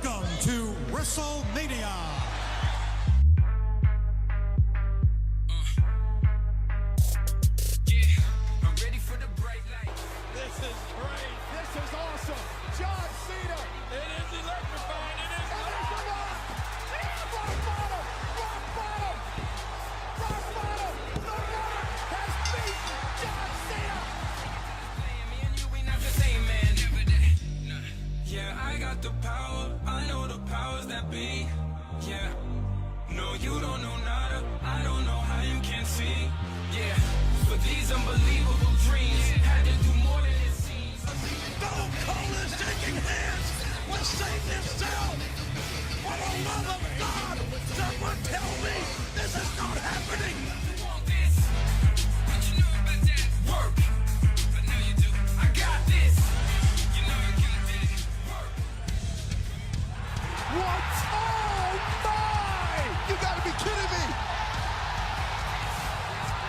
Welcome to WrestleMania. I'm ready for the bright light. This is great. This is awesome. John Cena. It is electrifying. It is Rock bottom. Rock bottom. Rock bottom. The Rock has beaten John Cena. me and you, we not the same, man. Never that. Nah. Yeah, I got the power. I know the powers that be. Yeah. No, you don't know nada. I don't know how you can see. Yeah. For these unbelievable dreams, had to do more than it seems. Stone Cold is shaking hands with Satan himself. For the love of God, someone tell me this is not happening. You want this? What you know about that? Work. But now you do. I got this. You know I got that. Work. What? Oh, my! You gotta be kidding me.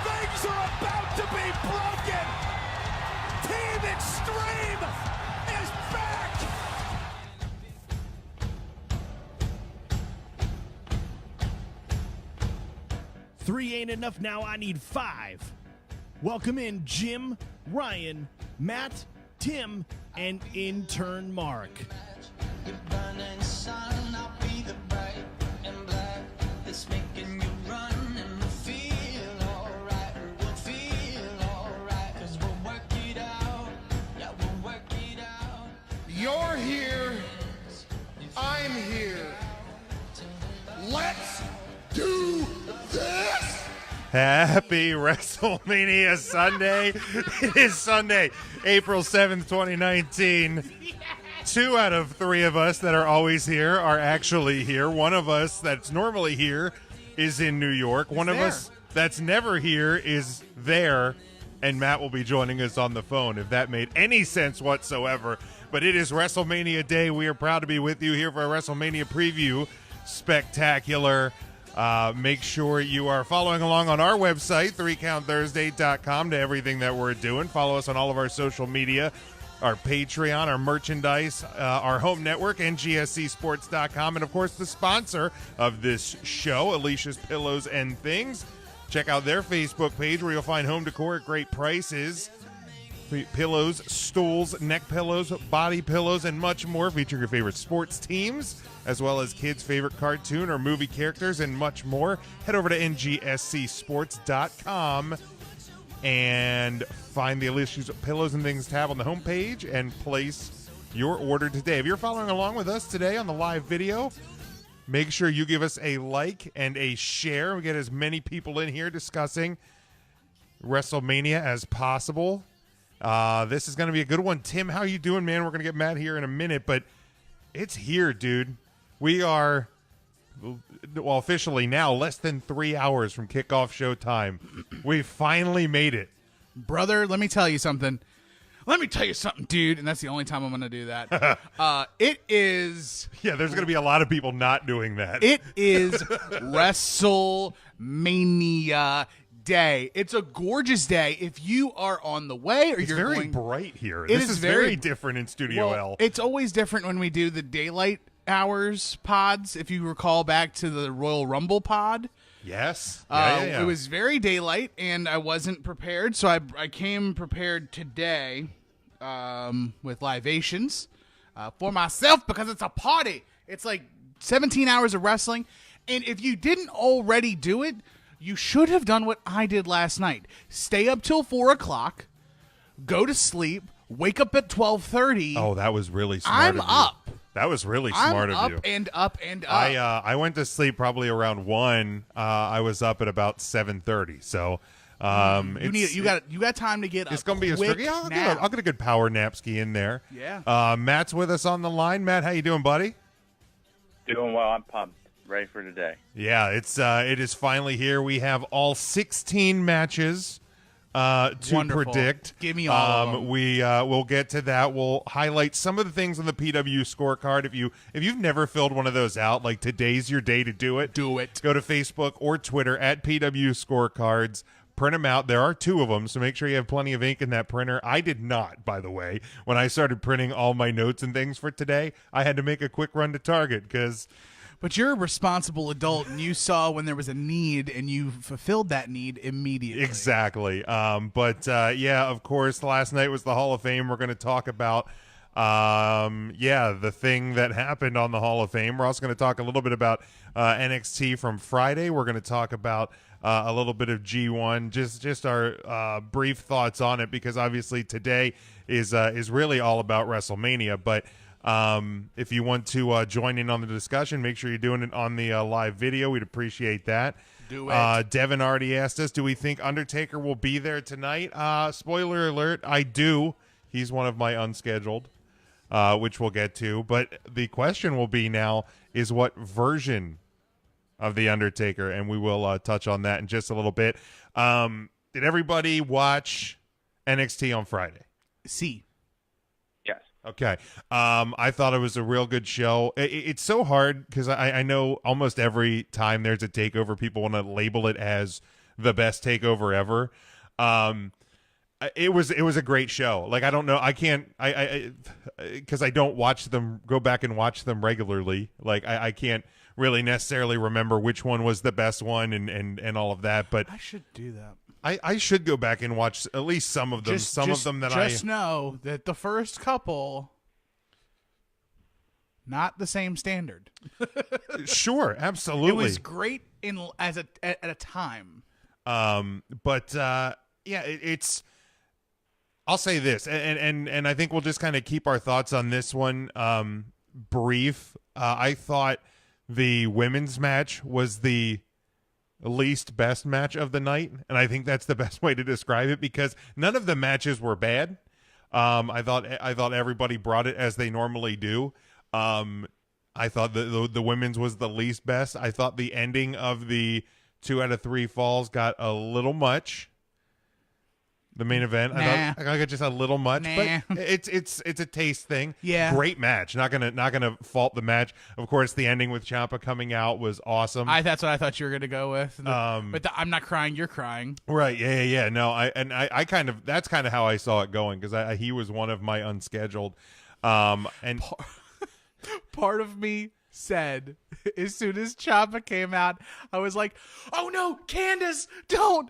Things are about to be broken. Team Extreme is back. Three ain't enough now, I need five. Welcome in Jim, Ryan, Matt, Tim, and intern Mark. The burning sun, I'll be the bright and black that's making you run and we'll feel alright. We'll feel alright, 'cause we'll work it out. Yeah, we'll work it out. You're here. I'm here. Let's do this. Happy WrestleMania Sunday. It is Sunday, April 7th, 2019. 2 out of 3 of us that are always here are actually here. One of us that's normally here is in New York. One of us that's never here is there, and Matt will be joining us on the phone, if that made any sense whatsoever. But it is WrestleMania Day. We are proud to be with you here for a WrestleMania preview spectacular. Make sure you are following along on our website, 3countthursday.com, to everything that we're doing. Follow us on all of our social media, our Patreon, our merchandise, our home network, ngscsports.com, and, of course, the sponsor of this show, Alicia's Pillows and Things. Check out their Facebook page where you'll find home decor at great prices. Pillows, stools, neck pillows, body pillows, and much more, featuring your favorite sports teams, as well as kids' favorite cartoon or movie characters, and much more. Head over to ngscsports.com and find the Alicia's Pillows and Things tab on the homepage and place your order today. If you're following along with us today on the live video, make sure you give us a like and a share. We get as many people in here discussing WrestleMania as possible. This is going to be a good one. Tim, how you doing, man? We're going to get Matt here in a minute, but it's here, dude. We are, well, officially now less than 3 hours from kickoff show time. We finally made it. Brother, let me tell you something. Let me tell you something, dude. And that's the only time I'm going to do that. It is. Yeah, there's going to be a lot of people not doing that. It is WrestleMania Day. It's a gorgeous day. If you are on the way or it's you're very going, bright here. It This is is very different in Studio well, L. It's always different when we do the daylight hours pods. If you recall back to the Royal Rumble pod. Yes. It was very daylight, and I wasn't prepared, so I came prepared today with libations for myself because it's a party. It's like 17 hours of wrestling, and if you didn't already do it, you should have done what I did last night. Stay up till 4 o'clock, go to sleep, wake up at 12:30. Oh, that was really smart I'm of you. up. That was really smart of you. I'm up and up and up. I went to sleep probably around 1. I was up at about 7:30. So you got time to get. It's going to be a strict. Yeah, I'll get a good power napski in there. Yeah. Matt's with us on the line. Matt, how you doing, buddy? Doing well. I'm pumped. Ready for today. Yeah, it is finally here. We have all 16 matches to Wonderful. predict. Give me all of them. We'll get to that. We'll highlight some of the things on the PW scorecard. If you've never filled one of those out, like today's your day to do it. Do it. Go to Facebook or Twitter at PW Scorecards. Print them out. There are 2 of them, so make sure you have plenty of ink in that printer. I did not, by the way. When I started printing all my notes and things for today, I had to make a quick run to Target because... But you're a responsible adult, and you saw when there was a need, and you fulfilled that need immediately. Exactly. Yeah, of course, last night was the Hall of Fame. We're going to talk about, the thing that happened on the Hall of Fame. We're also going to talk a little bit about NXT from Friday. We're going to talk about a little bit of G1, just our brief thoughts on it, because obviously today is really all about WrestleMania. But if you want to join in on the discussion, make sure you're doing it on the live video. We'd appreciate that. Do it. Devin already asked us, do we think Undertaker will be there tonight? Spoiler alert, I do. He's one of my unscheduled, which we'll get to. But the question will be now is what version of the Undertaker, and we will touch on that in just a little bit. Did everybody watch NXT on Friday? See. Yes. Okay. I thought it was a real good show. It's so hard because I know almost every time there's a takeover, people want to label it as the best takeover ever. It was a great show. Like, I don't know. I can't, because I don't watch them, go back and watch them regularly. Like, I can't really necessarily remember which one was the best one and all of that. But I should do that. I should go back and watch at least some of them. Just know that the first couple, not the same standard. Sure, absolutely. It was great at a time. It's. I'll say this, and I think we'll just kind of keep our thoughts on this one brief. I thought the women's match was the least best match of the night, and I think that's the best way to describe it because none of the matches were bad. I thought everybody brought it as they normally do. I thought the women's was the least best. I thought the ending of the 2 out of 3 falls got a little much. The main event, I got just a little much, but it's a taste thing. Yeah, great match. Not gonna fault the match. Of course, the ending with Ciampa coming out was awesome. That's what I thought you were gonna go with. But I'm not crying. You're crying. Right? Yeah. No, I kind of that's kind of how I saw it going because he was one of my unscheduled. And part of me said, as soon as Ciampa came out, I was like, "Oh no, Candace, don't,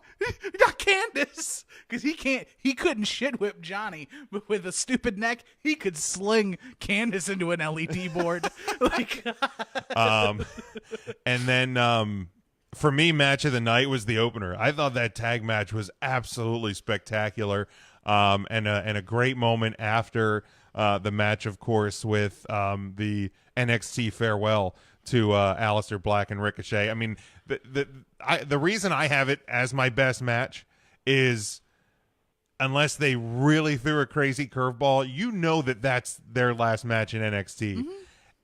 not Candace," because he couldn't shit whip Johnny, but with a stupid neck, he could sling Candace into an LED board. And then for me, match of the night was the opener. I thought that tag match was absolutely spectacular, and a great moment after the match, of course, with the NXT farewell to Aleister Black and Ricochet. I mean, the reason I have it as my best match is unless they really threw a crazy curveball, you know that's their last match in NXT. Mm-hmm.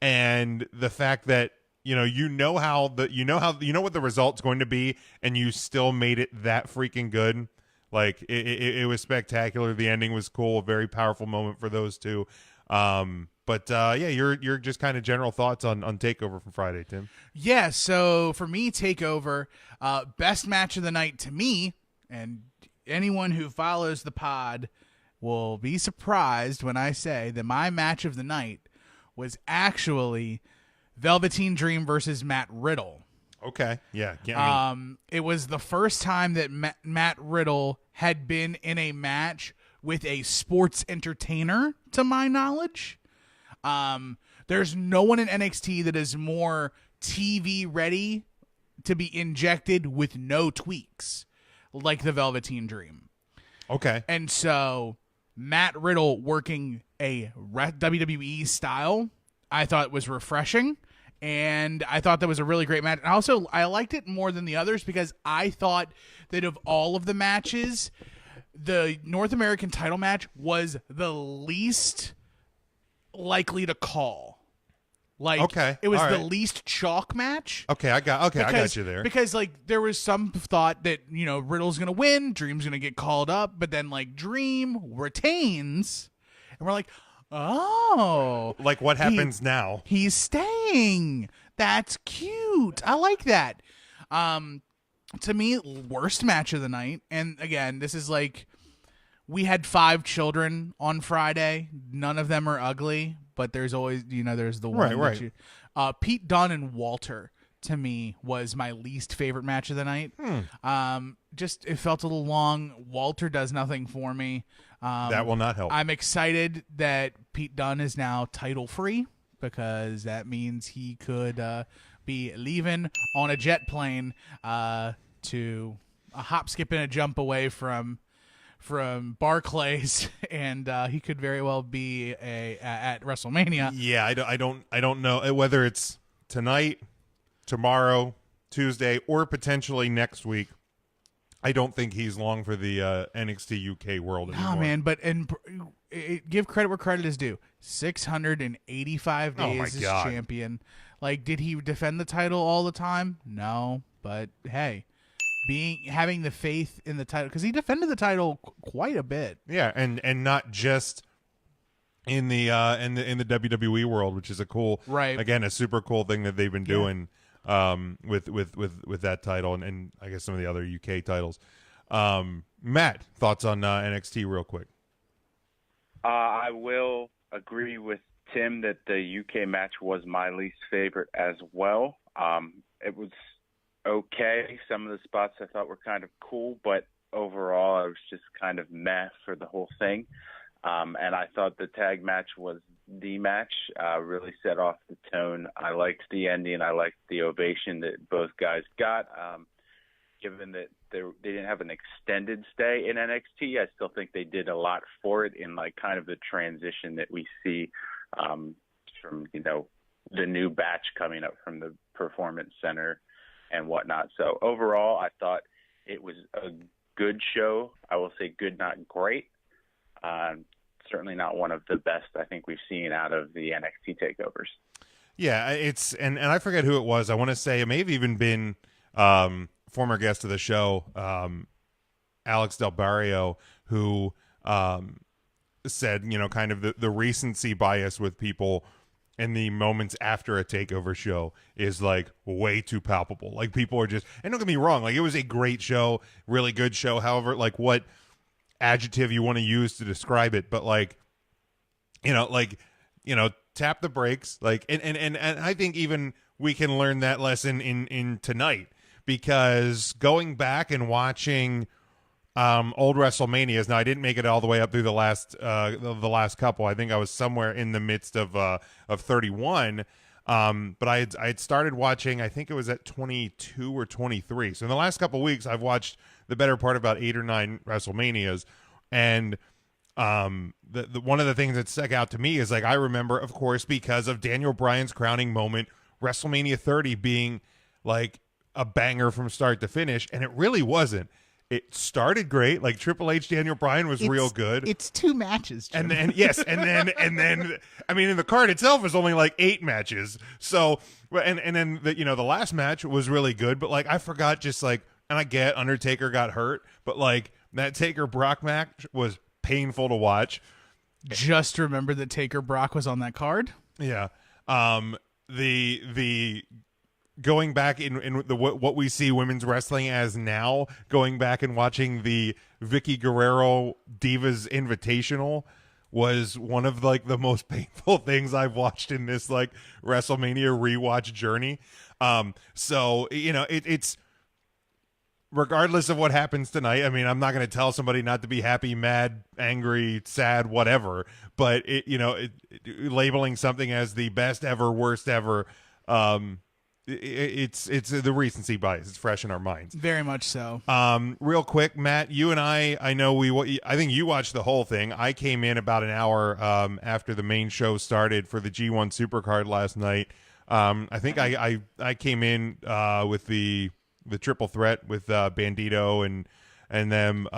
And the fact that you know what the result's going to be, and you still made it that freaking good. Like it was spectacular. The ending was cool. A very powerful moment for those two. You're just kind of general thoughts on TakeOver from Friday, Tim. Yeah. So for me, TakeOver, best match of the night to me, and anyone who follows the pod will be surprised when I say that my match of the night was actually Velveteen Dream versus Matt Riddle. Okay. Yeah. It was the first time that Matt Riddle had been in a match with a sports entertainer, to my knowledge. There's no one in NXT that is more TV ready to be injected with no tweaks like the Velveteen Dream. Okay. And so Matt Riddle working a WWE style, I thought was refreshing. And I thought that was a really great match. And also, I liked it more than the others because I thought that of all of the matches, the North American title match was the least likely to call. It was the least chalk match. Okay, I got you there. Because there was some thought that, Riddle's going to win, Dream's going to get called up, but then Dream retains. And we're like, oh. What happens now? He's staying. That's cute. I like that. to me, worst match of the night. And again, this is like, we had 5 children on Friday. None of them are ugly, but there's always, there's the one. Right. Pete Dunne and Walter, to me, was my least favorite match of the night. Just, it felt a little long. Walter does nothing for me. That will not help. I'm excited that Pete Dunne is now title free, because that means he could be leaving on a jet plane to a hop, skip, and a jump away from Barclays, and he could very well be at WrestleMania. Yeah, I don't know whether it's tonight, tomorrow, Tuesday, or potentially next week. I don't think he's long for the NXT UK world anymore. No, man, but give credit where credit is due. 685 days as champion. Like, did he defend the title all the time? No, but hey, having the faith in the title, because he defended the title quite a bit. Yeah, and not just in the WWE world, which is a super cool thing that they've been doing with that title and I guess some of the other UK titles. Matt, thoughts on NXT real quick? I will agree with Tim that the UK match was my least favorite as well. It was okay. Some of the spots I thought were kind of cool, but overall I was just kind of meh for the whole thing. And I thought the tag match was the match, really set off the tone. I liked the ending. I liked the ovation that both guys got. Given that they didn't have an extended stay in NXT, I still think they did a lot for it in like kind of the transition that we see from, the new batch coming up from the Performance Center and whatnot. So overall, I thought it was a good show. I will say good, not great. Certainly not one of the best I think we've seen out of the NXT takeovers. Yeah, it's and I forget who it was. I want to say it may have even been former guest of the show, Alex Del Barrio, who said, kind of the recency bias with people in the moments after a takeover show is like way too palpable. Like people are just, and don't get me wrong, like it was a great show, really good show. However, like what adjective you want to use to describe it, but tap the brakes, like and I think even we can learn that lesson in tonight, because going back and watching old WrestleManias. Now I didn't make it all the way up through the last couple. I think I was somewhere in the midst of 31. But I had started watching, I think it was at 22 or 23. So in the last couple of weeks, I've watched the better part of about 8 or 9 WrestleManias. And the one of the things that stuck out to me is, like, I remember, of course, because of Daniel Bryan's crowning moment, WrestleMania 30 being like a banger from start to finish. And it really wasn't. It started great. Like Triple H, Daniel Bryan was real good. It's 2 matches, Jim. And then I mean, in the card itself is only like 8 matches. So and then the last match was really good, but like I forgot, just like, and I get Undertaker got hurt, but like that Taker Brock match was painful to watch. Just remember that Taker Brock was on that card. Yeah. The going back in the what we see women's wrestling as now, going back and watching the Vicky Guerrero Divas Invitational was one of like the most painful things I've watched in this like WrestleMania rewatch journey. So it's regardless of what happens tonight. I mean, I'm not going to tell somebody not to be happy, mad, angry, sad, whatever. But labeling something as the best ever, worst ever. It's the recency bias. It's fresh in our minds. Very much so. Real quick, Matt, you and I know I think you watched the whole thing. I came in about an hour after the main show started for the G1 Supercard last night. I think I came in with the triple threat with Bandito and them.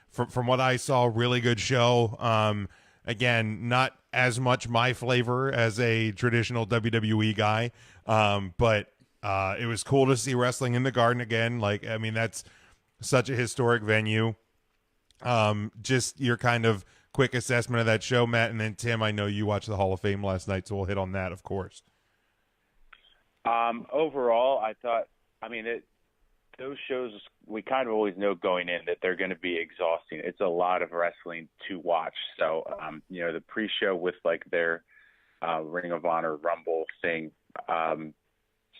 From what I saw, really good show. Again, not as much my flavor as a traditional WWE guy. But it was cool to see wrestling in the Garden again. Like, I mean, that's such a historic venue. Just your kind of quick assessment of that show, Matt, and then Tim, I know you watched the Hall of Fame last night, so we'll hit on that, of course. Overall, I thought, those shows, we kind of always know going in that they're going to be exhausting. It's a lot of wrestling to watch. So, the pre-show with like their Ring of Honor Rumble thing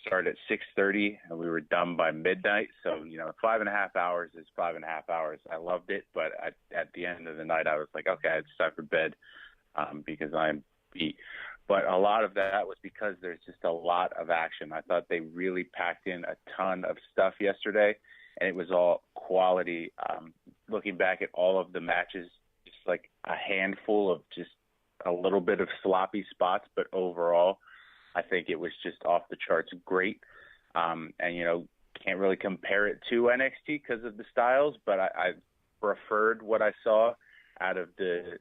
started at 6:30, and we were done by midnight. So, 5.5 hours is 5.5 hours. I loved it, but at the end of the night, I was like, okay, it's time for bed because I'm beat. But a lot of that was because there's just a lot of action. I thought they really packed in a ton of stuff yesterday, and it was all quality. Looking back at all of the matches, just like a handful of just a little bit of sloppy spots, but overall, I think it was just off the charts great. Can't really compare it to NXT because of the styles, but I preferred what I saw out of the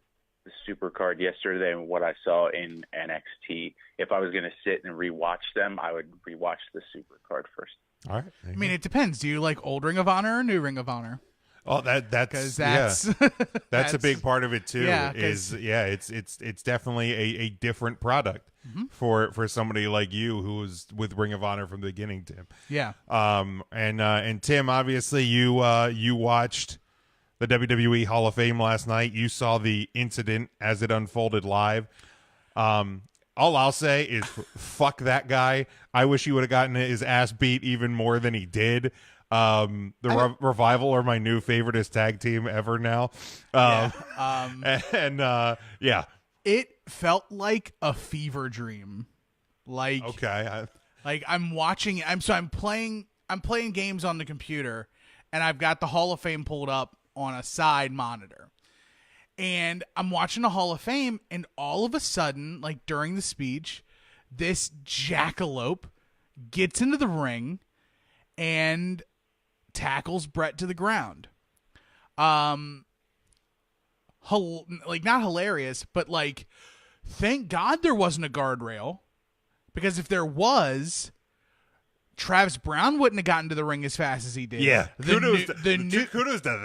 Supercard yesterday and what I saw in NXT. If I was going to sit and rewatch them, I would rewatch the Supercard first. All right. I mean, it depends. Do you like old Ring of Honor or new Ring of Honor? Oh, that's that's that's a big part of it too. Yeah, it's definitely a different product for somebody like you who was with Ring of Honor from the beginning, Tim. Yeah. And Tim, obviously you watched the WWE Hall of Fame last night. You saw the incident as it unfolded live. All I'll say is fuck that guy. I wish he would have gotten his ass beat even more than he did. Revival are my new favoriteest tag team ever now. It felt like a fever dream. Like, okay. I'm watching. I'm playing games on the computer, and I've got the Hall of Fame pulled up on a side monitor, and I'm watching the Hall of Fame, and all of a sudden, like during the speech, this jackalope gets into the ring and tackles Brett to the ground. Not hilarious, but like, thank God there wasn't a guardrail, because if there was, Travis Brown wouldn't have gotten to the ring as fast as he did. Yeah, kudos to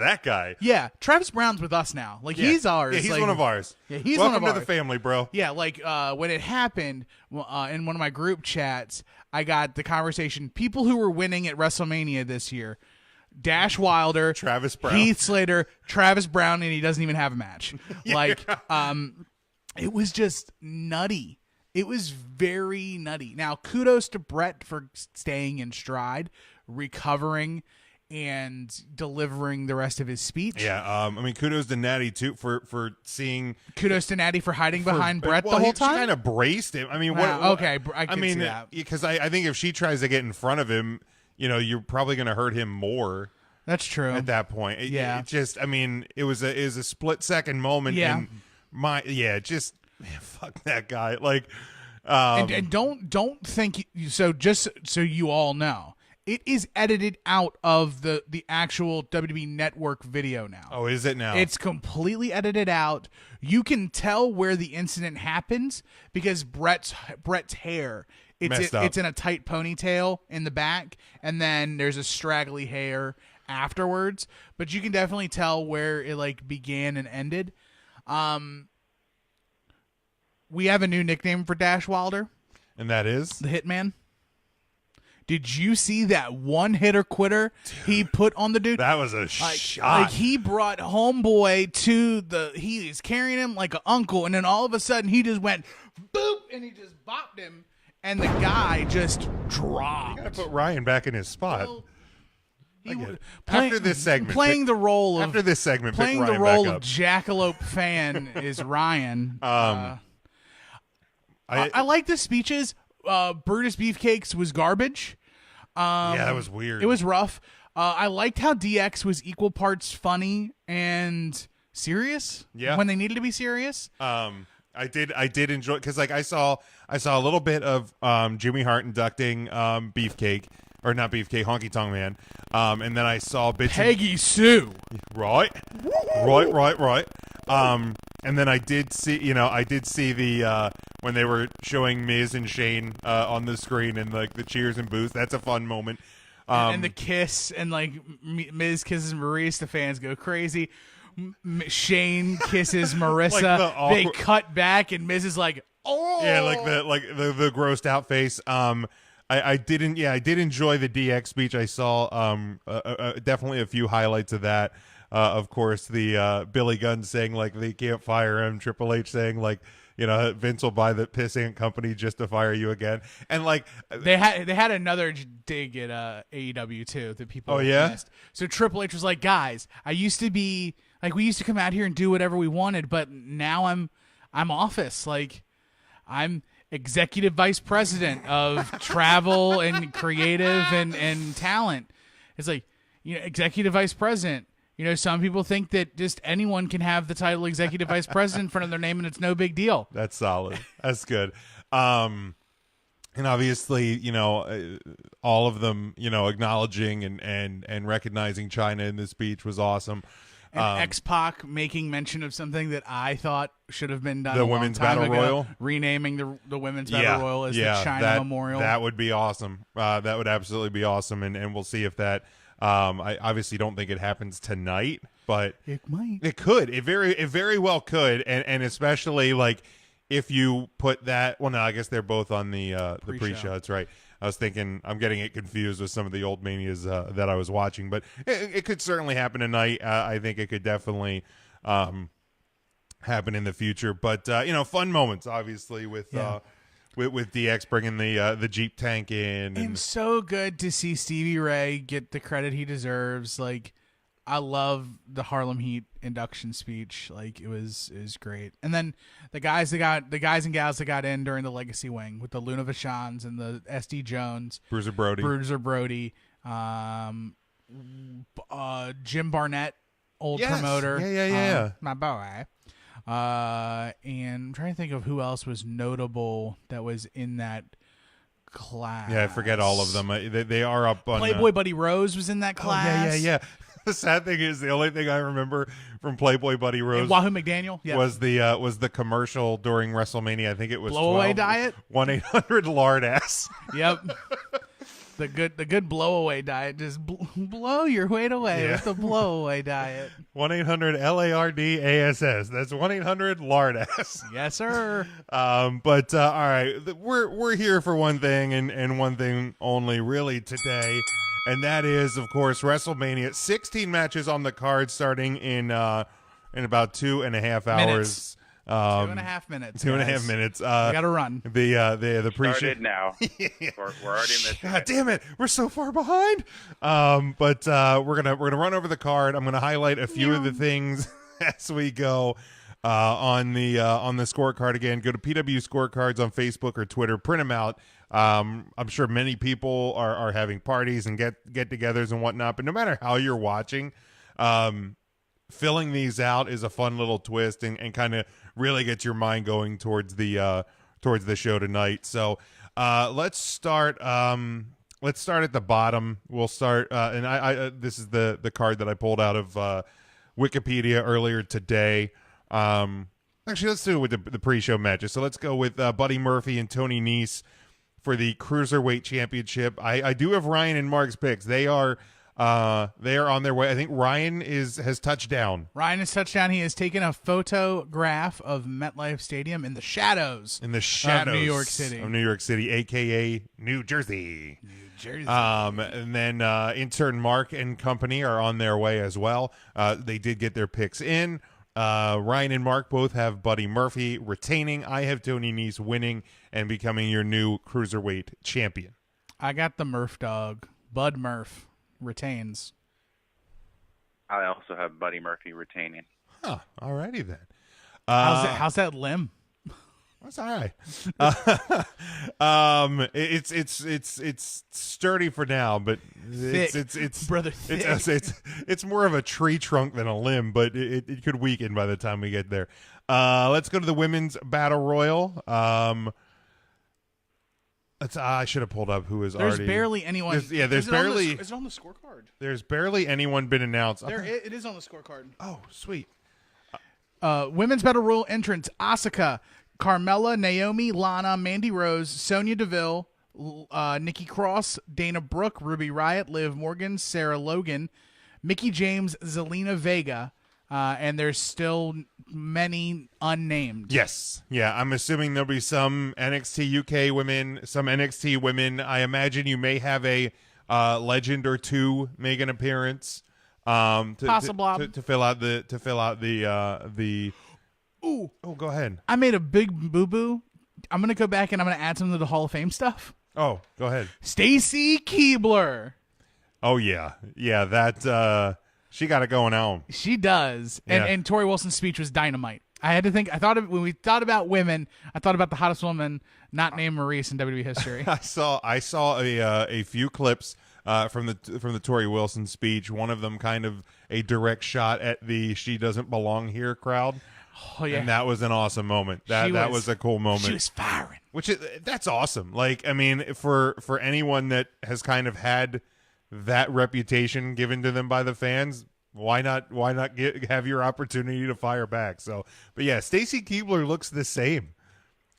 that guy. Yeah, Travis Brown's with us now. Like, he's ours. Yeah, he's like, one of ours. Yeah, he's Welcome one of to ours. the family, bro. Yeah, like when it happened in one of my group chats, I got the conversation. People who were winning at WrestleMania this year: Dash Wilder, Travis Brown, Heath Slater, Travis Brown, and he doesn't even have a match. It was just nutty. It was very nutty. Now, kudos to Brett for staying in stride, recovering, and delivering the rest of his speech. Yeah, kudos to Natty too for seeing. Kudos to Natty for hiding behind Brett the whole time. She kind of braced him. I mean, okay, I can see that. Because I think if she tries to get in front of him, you're probably going to hurt him more. That's true. At that point, it was a split second moment. Yeah. Fuck that guy. Like, and don't think so. Just so you all know, it is edited out of the actual WWE Network video now. Oh, is it now? It's completely edited out. You can tell where the incident happens because Brett's hair. It's in a tight ponytail in the back, and then there's a straggly hair afterwards. But you can definitely tell where it like began and ended. We have a new nickname for Dash Wilder. And that is? The Hitman. Did you see that one-hitter quitter he put on the dude? That was a shot. Like, he brought homeboy to he is carrying him like an uncle, and then all of a sudden he just went boop, and he just bopped him, and the guy just dropped. You gotta put Ryan back in his spot. Well, after this segment, playing the role of jackalope fan is Ryan. I like the speeches. Brutus Beefcakes was garbage. That was weird. It was rough. I liked how DX was equal parts funny and serious. Yeah. When they needed to be serious. I did enjoy, because like I saw a little bit of Jimmy Hart inducting Beefcake, or not Beefcake, Honky Tonk Man, and then I saw bits Peggy Sue. Right. And then I did see the when they were showing Miz and Shane on the screen, and like the cheers and boos. That's a fun moment. And the kiss, and like Miz kisses Maurice, the fans go crazy. Shane kisses Marissa. Like they cut back, and Miz is like, "Oh, yeah," like the grossed out face. I didn't. Yeah, I did enjoy the DX speech. I saw definitely a few highlights of that. Of course, the Billy Gunn saying like they can't fire him. Triple H saying like, you know, Vince will buy the pissing company just to fire you again. And like they had another dig at AEW too that people missed. So Triple H was like, guys, I used to be like, we used to come out here and do whatever we wanted, but now I'm office. Like, I'm executive vice president of travel and creative and talent. It's like, you know, executive vice president. You know, some people think that just anyone can have the title executive vice president in front of their name and it's no big deal. That's solid. That's good. And obviously, you know, all of them, you know, acknowledging and recognizing China in this speech was awesome. And X-Pac making mention of something that I thought should have been done the a long Women's time Battle ago, Royal, renaming the Women's Battle Royal as the China Memorial. That would be awesome. That would absolutely be awesome, and we'll see if that. I obviously don't think it happens tonight, but it might. It could. It very well could, and especially like if you put that. Well, no, I guess they're both on the pre-show. That's right. I was thinking I'm getting it confused with some of the old Manias that I was watching, but it could certainly happen tonight. I think it could definitely happen in the future. But you know, fun moments obviously with DX bringing the Jeep tank in, and so good to see Stevie Ray get the credit he deserves. Like, I love the Harlem Heat induction speech. Like, it was great. And then the guys and gals that got in during the Legacy Wing with the Luna Vachons and the SD Jones, Bruiser Brody, Jim Barnett, old promoter, yeah, my boy. And I'm trying to think of who else was notable that was in that class. Yeah, I forget all of them. They are up on Playboy Buddy Rose was in that class. Oh, yeah. The sad thing is the only thing I remember from Playboy Buddy Rose and Wahoo McDaniel was the commercial during WrestleMania. I think it was Blowaway Diet, 1-800 lard ass. Yep. The good blowaway diet, just blow your weight away with the blowaway diet. 1-800 LARDASS. That's 1-800 lard ass. Yes, sir. But all right, we're here for one thing and one thing only, really, today, and that is, of course, WrestleMania. 16 matches on the card, starting in about 2.5 hours. 2.5 minutes. 2.5 minutes. We gotta run. The pre-show started now. We're already in this. God damn it, we're so far behind. But we're gonna run over the card. I'm gonna highlight a few of the things as we go on the scorecard. Again, go to PW Scorecards on Facebook or Twitter. Print them out. I'm sure many people are having parties and get-togethers and whatnot. But no matter how you're watching, filling these out is a fun little twist and kind of really gets your mind going towards the show tonight. So let's start at the bottom. We'll start and I this is the card that I pulled out of Wikipedia earlier today. Actually, let's do it with the pre-show matches. So let's go with Buddy Murphy and Tony Nese for the Cruiserweight Championship. I do have Ryan and Mark's picks. They are on their way. I think Ryan has touched down. Ryan has touched down. He has taken a photograph of MetLife Stadium in the shadows. Of New York City. Of New York City, a.k.a. New Jersey. And then intern Mark and company are on their way as well. They did get their picks in. Ryan and Mark both have Buddy Murphy retaining. I have Tony Nese winning and becoming your new Cruiserweight champion. I got the Murph dog. Bud Murph retains. I also have Buddy Murphy retaining. Huh. Alrighty then. How's that limb? That's all right. It's sturdy for now, but it's brother. It's more of a tree trunk than a limb, but it could weaken by the time we get there. Let's go to the women's battle royal. I should have pulled up who is already. There's barely anyone. There's barely. Is it on the scorecard? There's barely anyone been announced. It is on the scorecard. Oh, sweet. Women's battle royal entrants: Asuka, Carmella, Naomi, Lana, Mandy Rose, Sonya Deville, Nikki Cross, Dana Brooke, Ruby Riott, Liv Morgan, Sarah Logan, Mickie James, Zelina Vega, and there's still many unnamed. Yes. Yeah, I'm assuming there'll be some NXT UK women, some NXT women. I imagine you may have a legend or two make an appearance. Possible. To fill out the Ooh. Oh, go ahead. I made a big boo-boo. I'm going to go back and I'm going to add some to the Hall of Fame stuff. Oh, go ahead. Stacy Keibler. Oh, yeah. Yeah, that she got it going on. She does. Yeah. And Tori Wilson's speech was dynamite. I had to think. When we thought about women, I thought about the hottest woman not named Maurice in WWE history. I saw a few clips from the Tori Wilson speech. One of them kind of a direct shot at the "She Doesn't Belong Here" crowd. Oh yeah, and that was an awesome moment. That was a cool moment. She was firing. That's awesome. Like, I mean, for anyone that has kind of had that reputation given to them by the fans, why not have your opportunity to fire back? So, but yeah, Stacy Keibler looks the same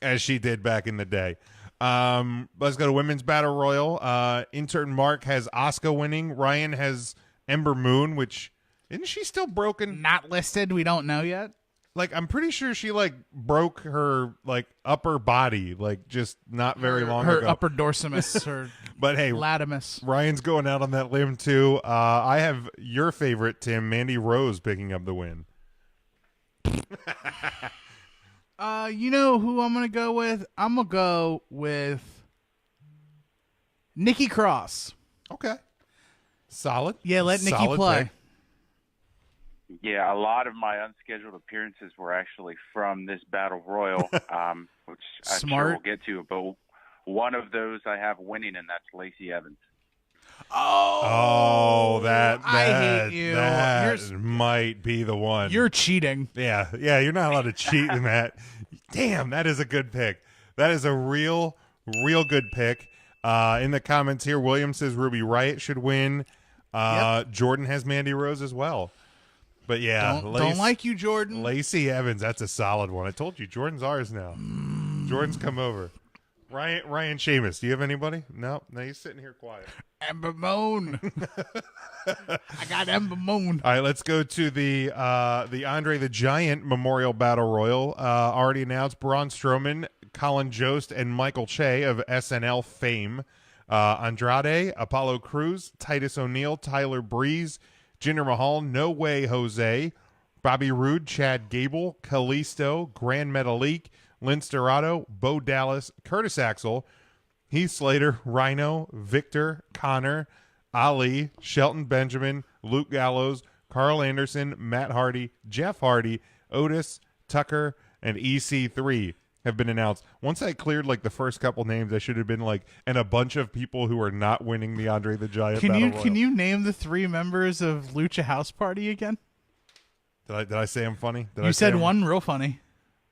as she did back in the day. Let's go to Women's Battle Royal. Intern Mark has Asuka winning. Ryan has Ember Moon, which isn't she still broken? Not listed. We don't know yet. Like, I'm pretty sure she broke her upper body just not very long ago. Her upper dorsimus, her but hey, latimus. Ryan's going out on that limb too. I have your favorite, Tim, Mandy Rose, picking up the win. You know who I'm gonna go with? I'm gonna go with Nikki Cross. Okay, solid. Yeah, let Nikki Solid play. pick. Yeah, a lot of my unscheduled appearances were actually from this battle royal, which I'm sure we'll get to. But one of those I have winning, and that's Lacey Evans. Oh, that I hate you. That might be the one. You're cheating. Yeah, you're not allowed to cheat in that. Damn, that is a good pick. That is a real good pick. In the comments here, William says Ruby Riott should win. Yep. Jordan has Mandy Rose as well. But yeah, don't like you, Jordan. Lacey Evans, that's a solid one. I told you, Jordan's ours now. Jordan's come over. Ryan Sheamus, do you have anybody? No, he's sitting here quiet. Ember Moon. I got Ember Moon. All right, let's go to the Andre the Giant Memorial Battle Royal. Already announced Braun Strowman, Colin Jost, and Michael Che of SNL fame. Andrade, Apollo Crews, Titus O'Neil, Tyler Breeze, Jinder Mahal, No Way Jose, Bobby Roode, Chad Gable, Kalisto, Grand Metalik, Lince Dorado, Bo Dallas, Curtis Axel, Heath Slater, Rhino, Victor, Connor, Ali, Shelton Benjamin, Luke Gallows, Carl Anderson, Matt Hardy, Jeff Hardy, Otis, Tucker, and EC3 have been announced. Once I cleared the first couple names, I should have been and a bunch of people who are not winning the Andre the Giant Battle Royal. Can you name the 3 members of Lucha House Party again? Did I say I'm funny? You said one real funny.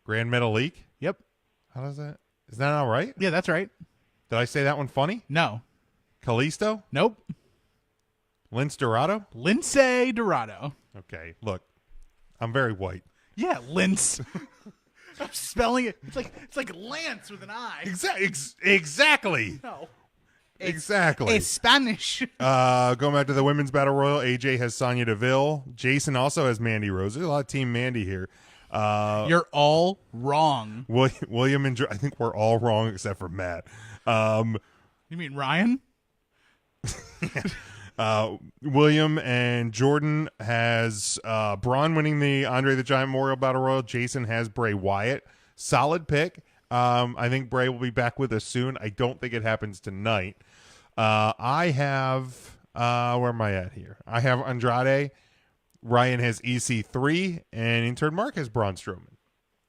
Grand Metalik? Yep. How does that? Is that all right? Yeah, that's right. Did I say that one funny? No. Kalisto? Nope. Lince Dorado? Lince Dorado. Okay, look. I'm very white. Yeah, Lince. I'm spelling it. It's like Lance with an I. Exactly. No. Exactly. It's Spanish. Going back to the Women's Battle Royal, AJ has Sonya Deville. Jason also has Mandy Rose. There's a lot of Team Mandy here. You're all wrong. William and I think we're all wrong except for Matt. You mean Ryan? William and Jordan has Braun winning the Andre the Giant Memorial Battle Royal. Jason has Bray Wyatt. Solid pick. I think Bray will be back with us soon. I don't think it happens tonight. I have where am I at here? I have Andrade. Ryan has EC3, and intern Mark has Braun Strowman.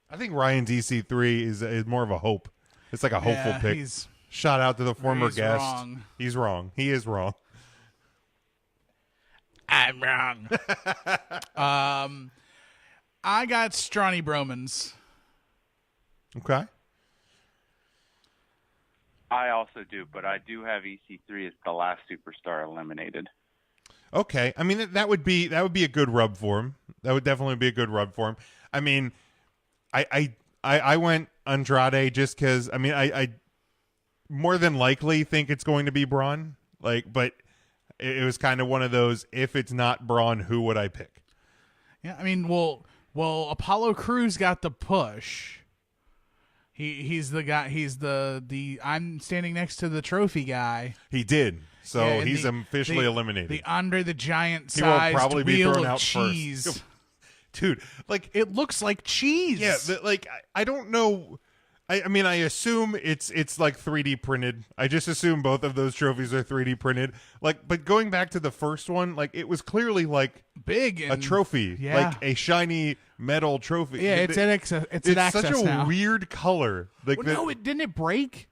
I think Ryan's EC3 is more of a hope. It's like a hopeful pick. Shout out to the former guest. Wrong. He's wrong. He is wrong. I'm wrong. I got Stronny Bromans. Okay. I also do, but I do have EC3 as the last superstar eliminated. Okay, I mean that would be a good rub for him. That would definitely be a good rub for him. I mean, I went Andrade just because. I mean, I more than likely think it's going to be Braun. But it was kind of one of those. If it's not Braun, who would I pick? Yeah, I mean, well, Apollo Crews got the push. He's the guy. He's the I'm standing next to the trophy guy. He did. So Yeah, and he's officially eliminated. The Andre the Giant He won't sized probably be wheel thrown of out cheese. first. Dude, like It looks like cheese. yeah, like I don't know. I mean, I assume it's like 3D printed. I just assume both of those trophies are 3D printed. Like, but going back to the first one, like it was clearly like Big a and trophy, yeah. like a shiny metal trophy. Yeah, it's at access. It's at access such a now. weird color. Like, Well, no, it didn't. It break.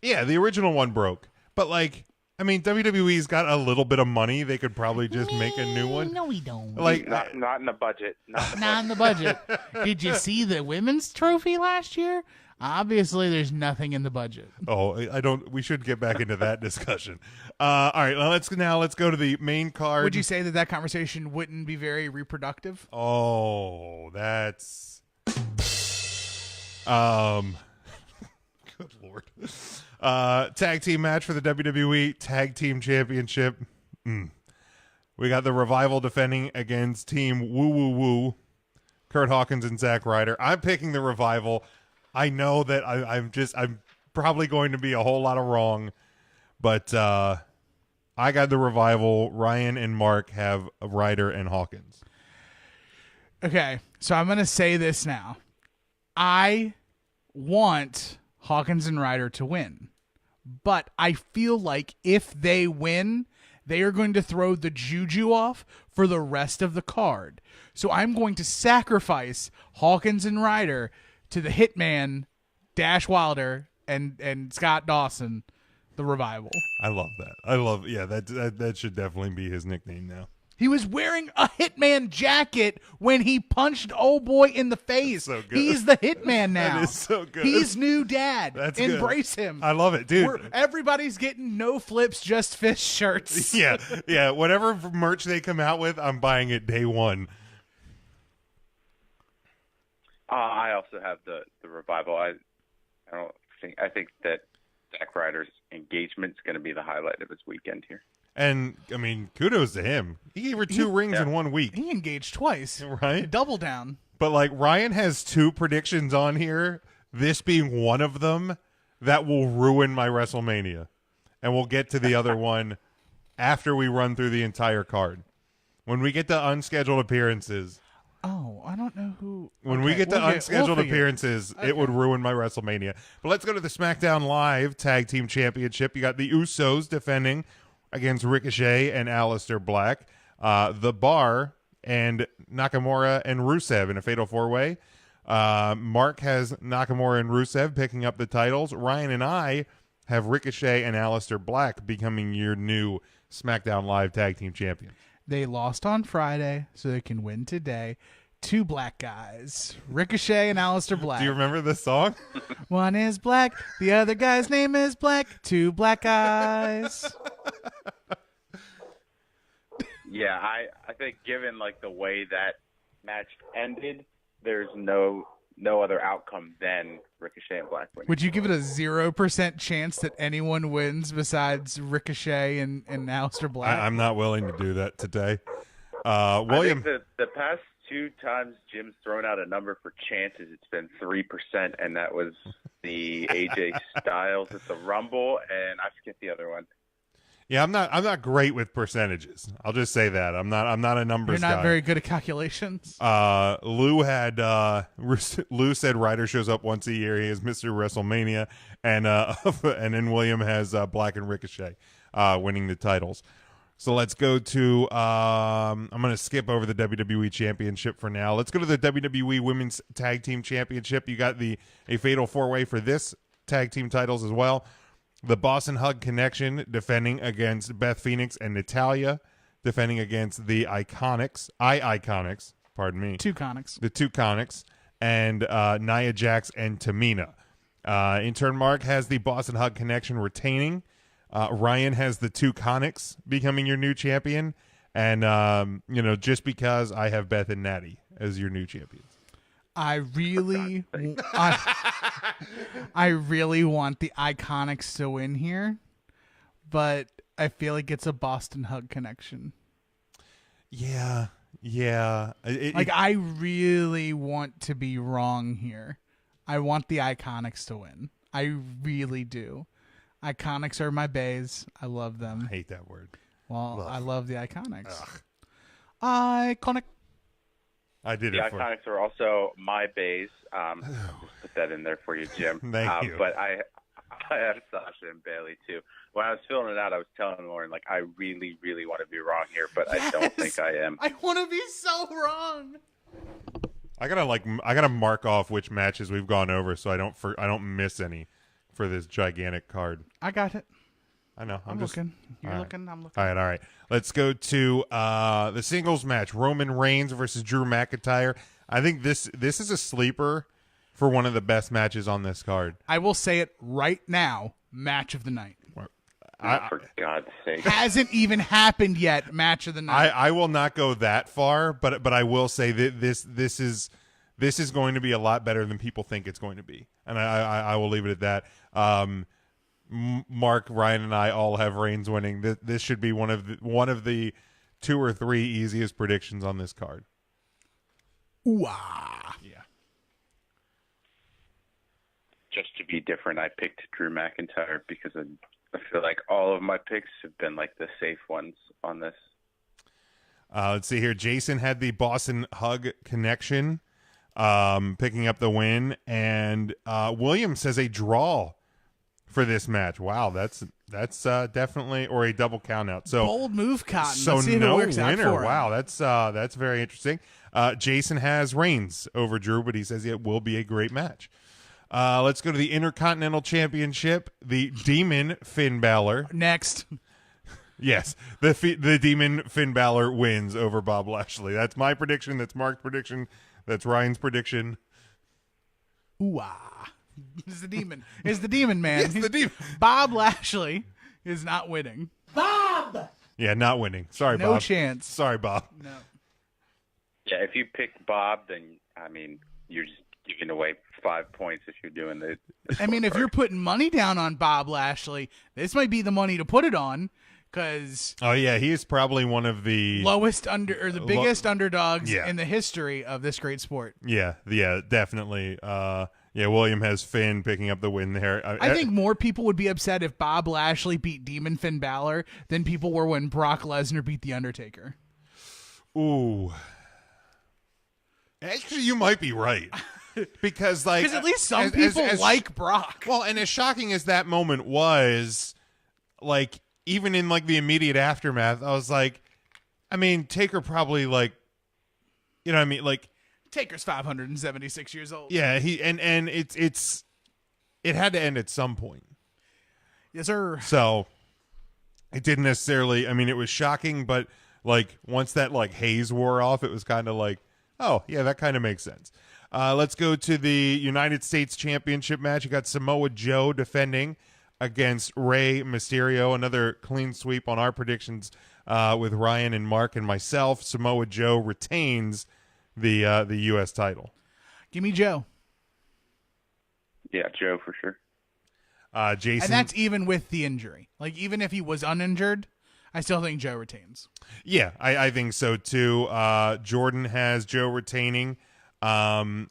yeah, the original one broke, but like, I mean, WWE's got a little bit of money. They could probably just make a new one. No, we don't. Like, Not in the budget. Not in the budget. Did you see the women's trophy last year? Obviously, there's nothing in the budget. oh, I don't. We should get back into that discussion. All right, let's go to the main card. Would you say that conversation wouldn't be very reproductive? Oh, that's good lord. Tag team match for the WWE Tag Team Championship. We got the Revival defending against Team Woo Woo Woo, Kurt Hawkins and Zack Ryder. I'm picking the Revival. I know that I'm probably going to be a whole lot of wrong, but I got the Revival. Ryan and Mark have Ryder and Hawkins. Okay, so I'm going to say this now. I want Hawkins and Ryder to win, but I feel like if they win, they are going to throw the juju off for the rest of the card. So I'm going to sacrifice Hawkins and Ryder to the Hitman, Dash Wilder, and Scott Dawson, the Revival. I love that. I love, yeah, that should definitely be his nickname now. He was wearing a Hitman jacket when he punched old boy in the face. So good. He's the Hitman now. That is so good. He's new dad. That's good. Embrace him. I love it, dude. Everybody's getting no flips, just fist shirts. Yeah. Whatever merch they come out with, I'm buying it day one. I also have the Revival. I think that Zack Ryder's engagement is going to be the highlight of his weekend here. And, I mean, kudos to him. He gave her 2 rings in 1 week. He engaged twice. Right? Double down. But, like, Ryan has 2 predictions on here, this being one of them, that will ruin my WrestleMania. And we'll get to the other one after we run through the entire card. When we get to unscheduled appearances... Oh, I don't know who... When we get to unscheduled appearances, Okay. it would ruin my WrestleMania. But let's go to the SmackDown Live Tag Team Championship. You got the Usos defending against Ricochet and Aleister Black. The Bar and Nakamura and Rusev in a Fatal 4-Way. Mark has Nakamura and Rusev picking up the titles. Ryan and I have Ricochet and Aleister Black becoming your new SmackDown Live Tag Team Champions. They lost on Friday, so they can win today. 2 black guys, Ricochet and Aleister Black. Do you remember this song? One is black, the other guy's name is Black. 2 black guys. Yeah, I think given like the way that match ended, there's no other outcome than Ricochet and Black winning. Would you give it a 0% chance that anyone wins besides Ricochet and Aleister Black? I'm not willing to do that today. I William, think the past 2 times Jim's thrown out a number for chances, it's been 3%, and that was the AJ Styles at the Rumble, and I forget the other one. yeah, I'm not great with percentages. I'll just say that I'm not a numbers You're not guy. very good at calculations. Lou said Ryder shows up once a year. He is Mr. WrestleMania, and and then William has Black and Ricochet winning the titles. So let's go to I'm going to skip over the WWE Championship for now. Let's go to the WWE Women's Tag Team Championship. You got a Fatal 4-Way for this tag team titles as well. The Boston Hug Connection defending against Beth Phoenix and Natalya, defending against the Iconics, pardon me. 2 Conics. The 2 Conics, and Nia Jax and Tamina. In turn, Mark has the Boston Hug Connection retaining. Ryan has the 2 Conics becoming your new champion. And, just because I have Beth and Natty as your new champions. I really want the Iconics to win here, but I feel like it's a Boston Hug Connection. Yeah. Yeah. I really want to be wrong here. I want the Iconics to win. I really do. Iconics are my bays. I love them. I hate that word. Well, Ugh. I love the Iconics. Ugh. Iconic. I did The it for Iconics are also my bays. Just put that in there for you, Jim. Thank you. But I have Sasha and Bailey too. When I was filling it out, I was telling Lauren, like, I really, really want to be wrong here, but I don't think I am. I want to be so wrong. I gotta mark off which matches we've gone over so I don't miss any for this gigantic card. I got it. I know. I'm just looking. You're all right. looking. I'm looking. All right. Let's go to the singles match: Roman Reigns versus Drew McIntyre. I think this is a sleeper for one of the best matches on this card. I will say it right now. Match of the night. For God's sake. Hasn't even happened yet. Match of the night. I will not go that far, but I will say that this is going to be a lot better than people think it's going to be, and I will leave it at that. Mark, Ryan, and I all have Reigns winning. This should be one of the 2 or 3 easiest predictions on this card. Ooh-ah. Yeah. Just to be different, I picked Drew McIntyre because I feel like all of my picks have been like the safe ones on this. Let's see here. Jason had the Boston Hug connection, picking up the win, and William says a draw for this match. Wow, that's definitely, or a double count out. So bold move, Cotton. So Let's see if no it works out winner. for him. Wow, that's very interesting. Jason has Reigns over Drew, but he says it will be a great match. Let's go to the Intercontinental Championship. The Demon Finn Balor. Next. Yes, the Demon Finn Balor wins over Bob Lashley. That's my prediction. That's Mark's prediction. That's Ryan's prediction. Ooh-ah. It's the Demon. It's the Demon, man. It's the Demon. Bob Lashley is not winning. Yeah, not winning. Sorry, No Bob. chance. Sorry, Bob. No. Yeah, if you pick Bob, then, I mean, you're just giving away 5 points if you're doing the I mean, if you're putting money down on Bob Lashley, this might be the money to put it on, because Oh yeah, he is probably one of the the biggest underdogs Yeah. in the history of this great sport. Yeah, definitely. Yeah, William has Finn picking up the win there. I think more people would be upset if Bob Lashley beat Demon Finn Balor than people were when Brock Lesnar beat The Undertaker. Ooh. Actually, you might be right. Because at least some people like Brock. Well, and as shocking as that moment was, like, even in like the immediate aftermath, I was like, I mean, Taker probably like, you know what I mean? Like, Taker's 576 years old. yeah, it had to end at some point. Yes, sir. So it didn't necessarily, I mean, it was shocking, but like once that like haze wore off, it was kind of like, oh yeah, that kind of makes sense. Let's go to the United States Championship match. You got Samoa Joe defending against Rey Mysterio. Another clean sweep on our predictions with Ryan and Mark and myself. Samoa Joe retains the U.S. title. Give me Joe. Yeah, Joe for sure. Jason, And that's even with the injury. Like, even if he was uninjured, I still think Joe retains. yeah, I think so too. Jordan has Joe retaining.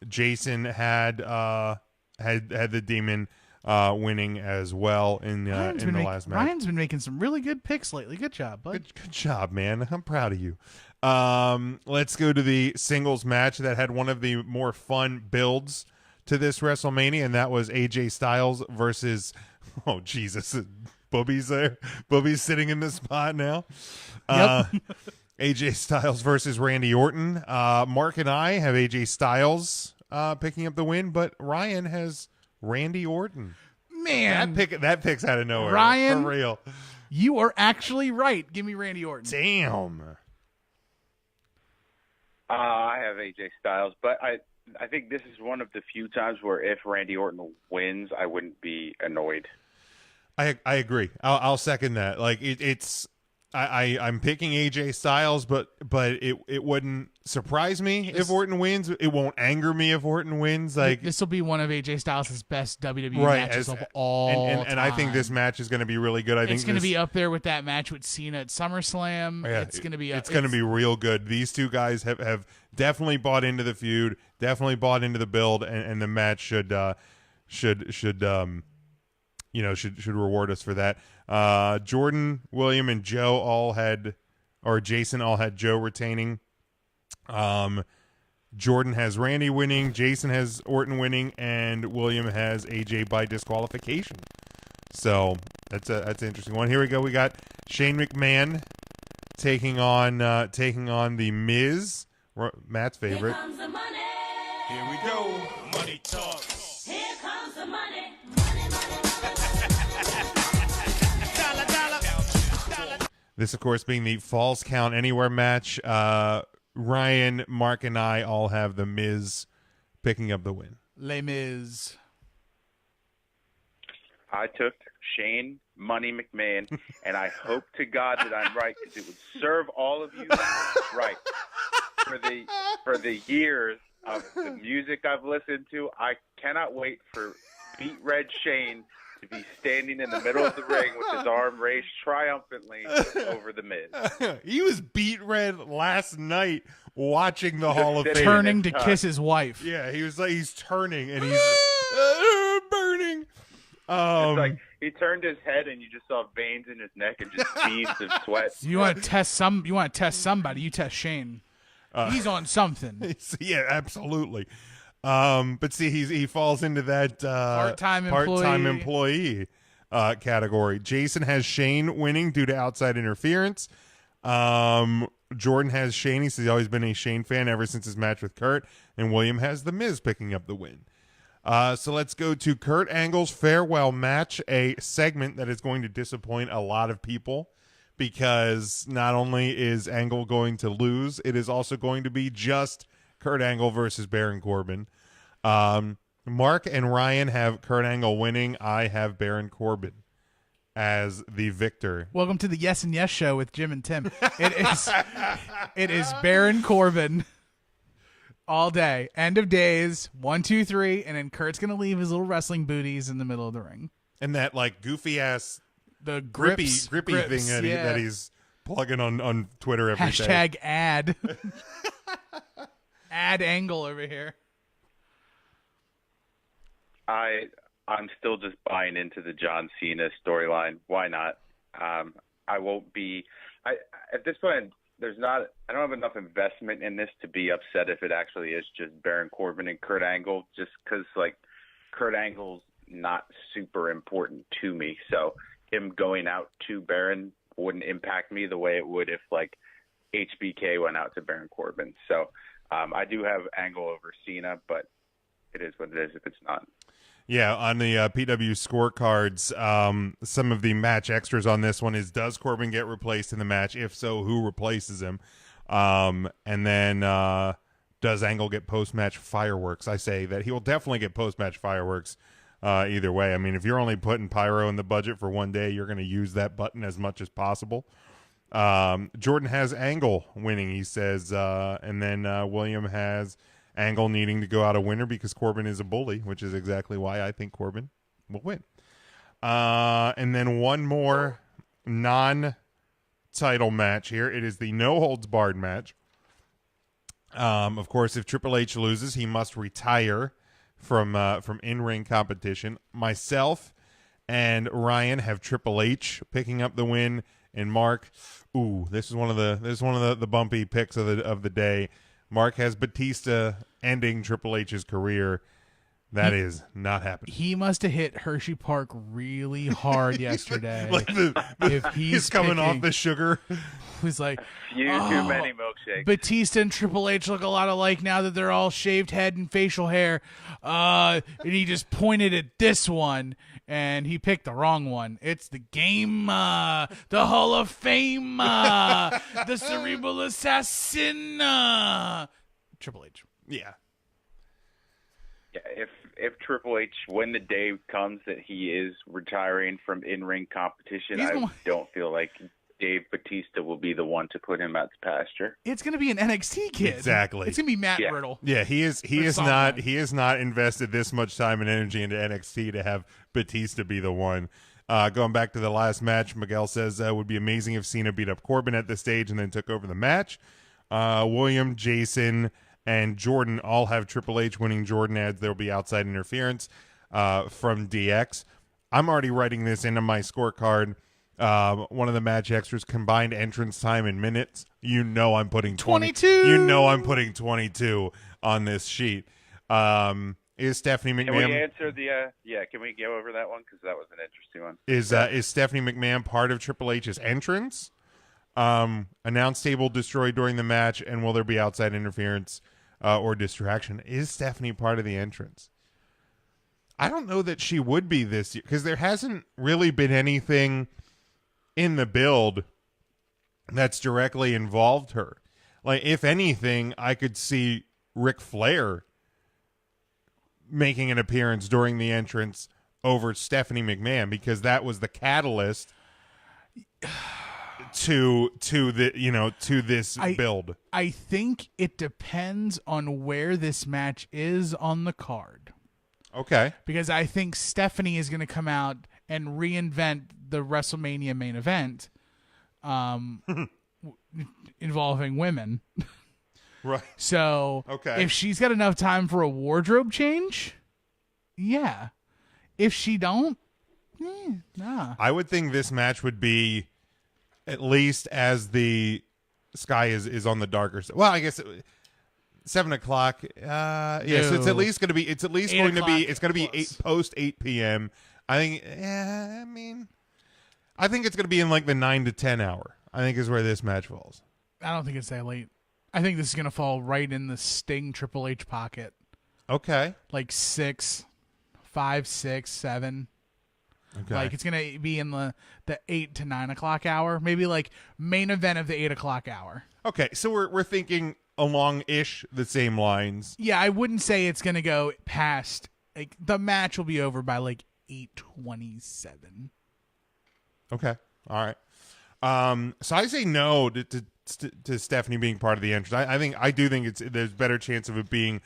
Jason had the Demon winning as well in the last match. Ryan's been making some really good picks lately. Good job, bud. Good job, man. I'm proud of you. Let's go to the singles match that had one of the more fun builds to this WrestleMania, and that was AJ Styles versus, oh, Jesus, Bubby's there. Bubby's sitting in the spot now. Yep. AJ Styles versus Randy Orton. Mark and I have AJ Styles picking up the win, but Ryan has Randy Orton. Man, That pick's out of nowhere. Ryan, for real. you are actually right. Give me Randy Orton. Damn. I have AJ Styles, but I think this is one of the few times where if Randy Orton wins, I wouldn't be annoyed. I agree. I'll second that. Like it's I'm picking AJ Styles, but it wouldn't surprise me if Orton wins. It won't anger me if Orton wins. Like, this will be one of AJ Styles' best WWE right, matches of all and I think this time. match is going to be really good. I think It's going to be up there with that match with Cena at SummerSlam. Yeah, it's going to be it's going to be real good. These two guys have definitely bought into the feud, definitely bought into the build, and the match should reward us for that. Jordan, William, and Jason all had Joe retaining. Jordan has Randy winning, Jason has Orton winning, and William has AJ by disqualification. So that's an interesting one. Here we go. We got Shane McMahon taking on the Miz, Matt's favorite. Here comes the money. Here we go. Money talks. Here comes the money. This, of course, being the Falls Count Anywhere match. Ryan, Mark, and I all have the Miz picking up the win. Les Miz. I took Shane Money McMahon, and I hope to God that I'm right, because it would serve all of you right. For the years of the music I've listened to, I cannot wait for Beat Red Shane to be standing in the middle of the ring with his arm raised triumphantly over the Miz. He was beat red last night watching the Hall of Fame. Turning to kiss his wife. Yeah, he was like, he's turning and he's burning. It's like he turned his head and you just saw veins in his neck and just beads of sweat. You want to test somebody, you test Shane. He's on something. Yeah, absolutely. But see, he falls into that part-time employee category. Jason has Shane winning due to outside interference. Jordan has Shane. He says he's always been a Shane fan ever since his match with Kurt. And William has The Miz picking up the win. So let's go to Kurt Angle's farewell match, a segment that is going to disappoint a lot of people, because not only is Angle going to lose, it is also going to be just Kurt Angle versus Baron Corbin. Mark and Ryan have Kurt Angle winning. I have Baron Corbin as the victor. Welcome to the Yes and Yes show with Jim and Tim. It is Baron Corbin all day. End of days. 1, 2, 3, and then Kurt's gonna leave his little wrestling booties in the middle of the ring. And that like goofy ass the grippy grips, thing that he's plugging on Twitter every day. Hashtag ad. Ad Angle over here. I'm still just buying into the John Cena storyline. Why not? I won't be. At this point, I don't have enough investment in this to be upset if it actually is just Baron Corbin and Kurt Angle, just because like Kurt Angle's not super important to me. So him going out to Baron wouldn't impact me the way it would if like HBK went out to Baron Corbin. So I do have Angle over Cena, but it is what it is if it's not. Yeah, on the PW scorecards, some of the match extras on this one is, does Corbin get replaced in the match? If so, who replaces him? And then does Angle get post-match fireworks? I say that he will definitely get post-match fireworks either way. I mean, if you're only putting pyro in the budget for one day, you're going to use that button as much as possible. Jordan has Angle winning, he says, and then William has Angle needing to go out a winner because Corbin is a bully, which is exactly why I think Corbin will win. And then one more non-title match here. It is the no-holds-barred match. Of course, if Triple H loses, he must retire from in-ring competition. Myself and Ryan have Triple H picking up the win, and Mark, this is one of the bumpy picks of the day. Mark has Batista ending Triple H's career. That is not happening. He must have hit Hershey Park really hard yesterday. Like if he's coming off the sugar. He's like, Too many milkshakes. Batista and Triple H look a lot alike now that they're all shaved head and facial hair. And he just pointed at this one, and he picked the wrong one. It's the game, the Hall of Fame, the Cerebral Assassin, Triple H. Yeah. Yeah, if Triple H, when the day comes that he is retiring from in-ring competition, I don't feel like Dave Bautista will be the one to put him out to pasture. It's going to be an NXT kid. Exactly. It's going to be Matt Yeah. Riddle. Yeah, he is not invested this much time and energy into NXT to have Batista be the one. Going back to the last match, Miguel says would be amazing if Cena beat up Corbin at this stage and then took over the match. William, Jason, and Jordan all have Triple H winning. Jordan adds there will be outside interference from DX. I'm already writing this into my scorecard. One of the match extras, combined entrance time in minutes. You know I'm putting 22. You know I'm putting 22 on this sheet. Is Stephanie McMahon? Can we answer the? Can we go over that one because that was an interesting one. Is Stephanie McMahon part of Triple H's entrance? Announce table destroyed during the match, and will there be outside interference or distraction? Is Stephanie part of the entrance? I don't know that she would be this year because there hasn't really been anything in the build that's directly involved her. Like, if anything, I could see Ric Flair making an appearance during the entrance over Stephanie McMahon because that was the catalyst to this build. I think it depends on where this match is on the card. Okay. Because I think Stephanie is going to come out and reinvent the WrestleMania main event involving women. Right. So Okay. if she's got enough time for a wardrobe change, yeah. If she don't, nah. I would think this match would be at least as the sky is on the darker side. Well, I guess 7 o'clock. So it's at least going to be. It's at least going to be. It's going to be post 8 p.m. I think. Yeah, I think it's going to be in like the 9 to 10 hour. I think is where this match falls. I don't think it's that late. I think this is going to fall right in the Sting Triple H pocket. Okay. Like 6, 5, 6, 7. Okay. Like it's going to be in the 8 to 9 o'clock hour. Maybe like main event of the 8 o'clock hour. Okay. So we're thinking along-ish the same lines. Yeah, I wouldn't say it's going to go past. Like the match will be over by like 8:27. Okay. All right. So I say no to Stephanie being part of the entrance. I do think there's better chance of it being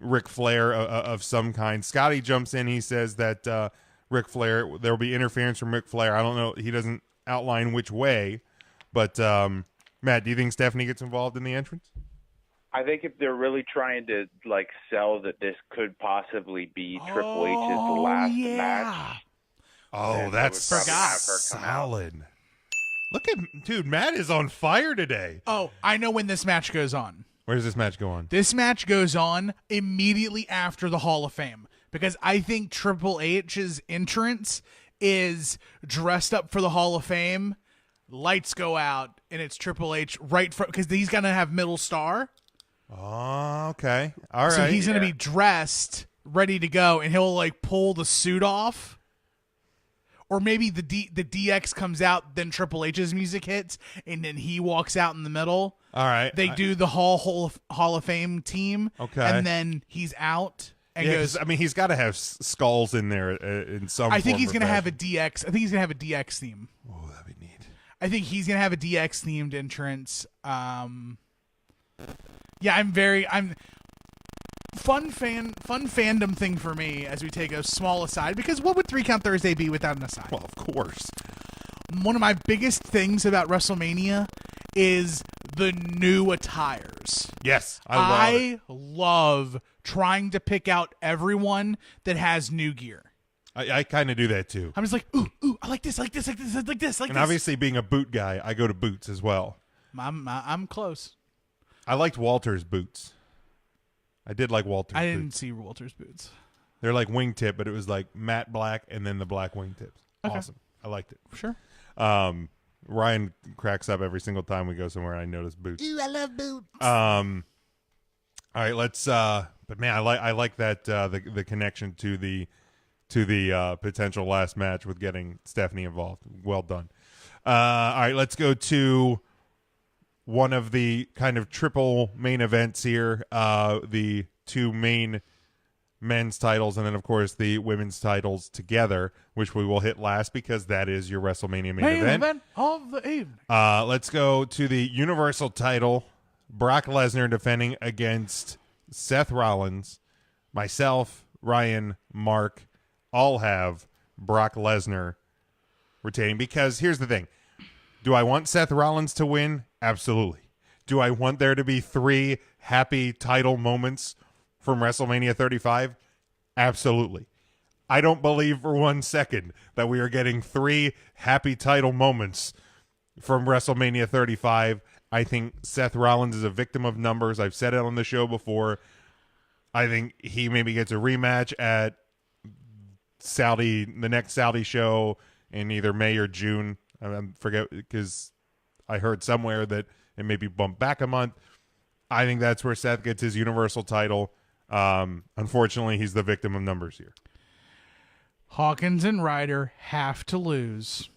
Ric Flair of some kind. Scotty jumps in. He says that Ric Flair, there will be interference from Ric Flair. I don't know. He doesn't outline which way, but Matt, do you think Stephanie gets involved in the entrance? I think if they're really trying to like sell that this could possibly be Triple H's last match. Oh, that's solid. Look at dude, Matt is on fire today. Oh, I know when this match goes on. Where does this match go on? This match goes on immediately after the Hall of Fame because I think Triple H's entrance is dressed up for the Hall of Fame. Lights go out and it's Triple H right front because he's gonna have middle star. Oh, okay. All right. So he's gonna be dressed, ready to go, and he'll like pull the suit off. Or maybe the DX comes out, then Triple H's music hits, and then he walks out in the middle. All right. They do the Hall of Fame team. Okay. And then he's out and goes. I mean, he's got to have skulls in there in some. I think he's going to have a DX. I think he's gonna have a DX theme. Oh, that'd be neat. I think he's gonna have a DX themed entrance. Yeah, I'm fun fandom thing for me as we take a small aside because what would 3 Count Thursday be without an aside? Well, of course. One of my biggest things about WrestleMania is the new attires. Yes, I love trying to pick out everyone that has new gear. I kind of do that too. I'm just like, ooh, I like this, I like this, I like this, I like this, I like And this. obviously, being a boot guy, I go to boots as well. I'm close. I liked Walter's boots. I did like Walter's boots. I didn't see Walter's boots. They're like wingtip, but it was like matte black and then the black wingtips. Okay. Awesome. I liked it. Sure. Ryan cracks up every single time we go somewhere and I notice boots. Ooh, I love boots. All right, let's but man, I like that the connection to the potential last match with getting Stephanie involved. Well done. All right, let's go to one of the kind of triple main events here. The two main men's titles, and then of course the women's titles together, which we will hit last because that is your WrestleMania main event of the evening. Let's go to the Universal title. Brock Lesnar defending against Seth Rollins. Myself, Ryan, Mark, all have Brock Lesnar retaining, because here's the thing. Do I want Seth Rollins to win? Absolutely. Do I want there to be 3 happy title moments from WrestleMania 35? Absolutely. I don't believe for 1 second that we are getting 3 happy title moments from WrestleMania 35. I think Seth Rollins is a victim of numbers. I've said it on the show before. I think he maybe gets a rematch at the next Saudi show in either May or June. I forget, because I heard somewhere that it may be bumped back a month. I think that's where Seth gets his Universal title. Unfortunately, he's the victim of numbers here. Hawkins and Ryder have to lose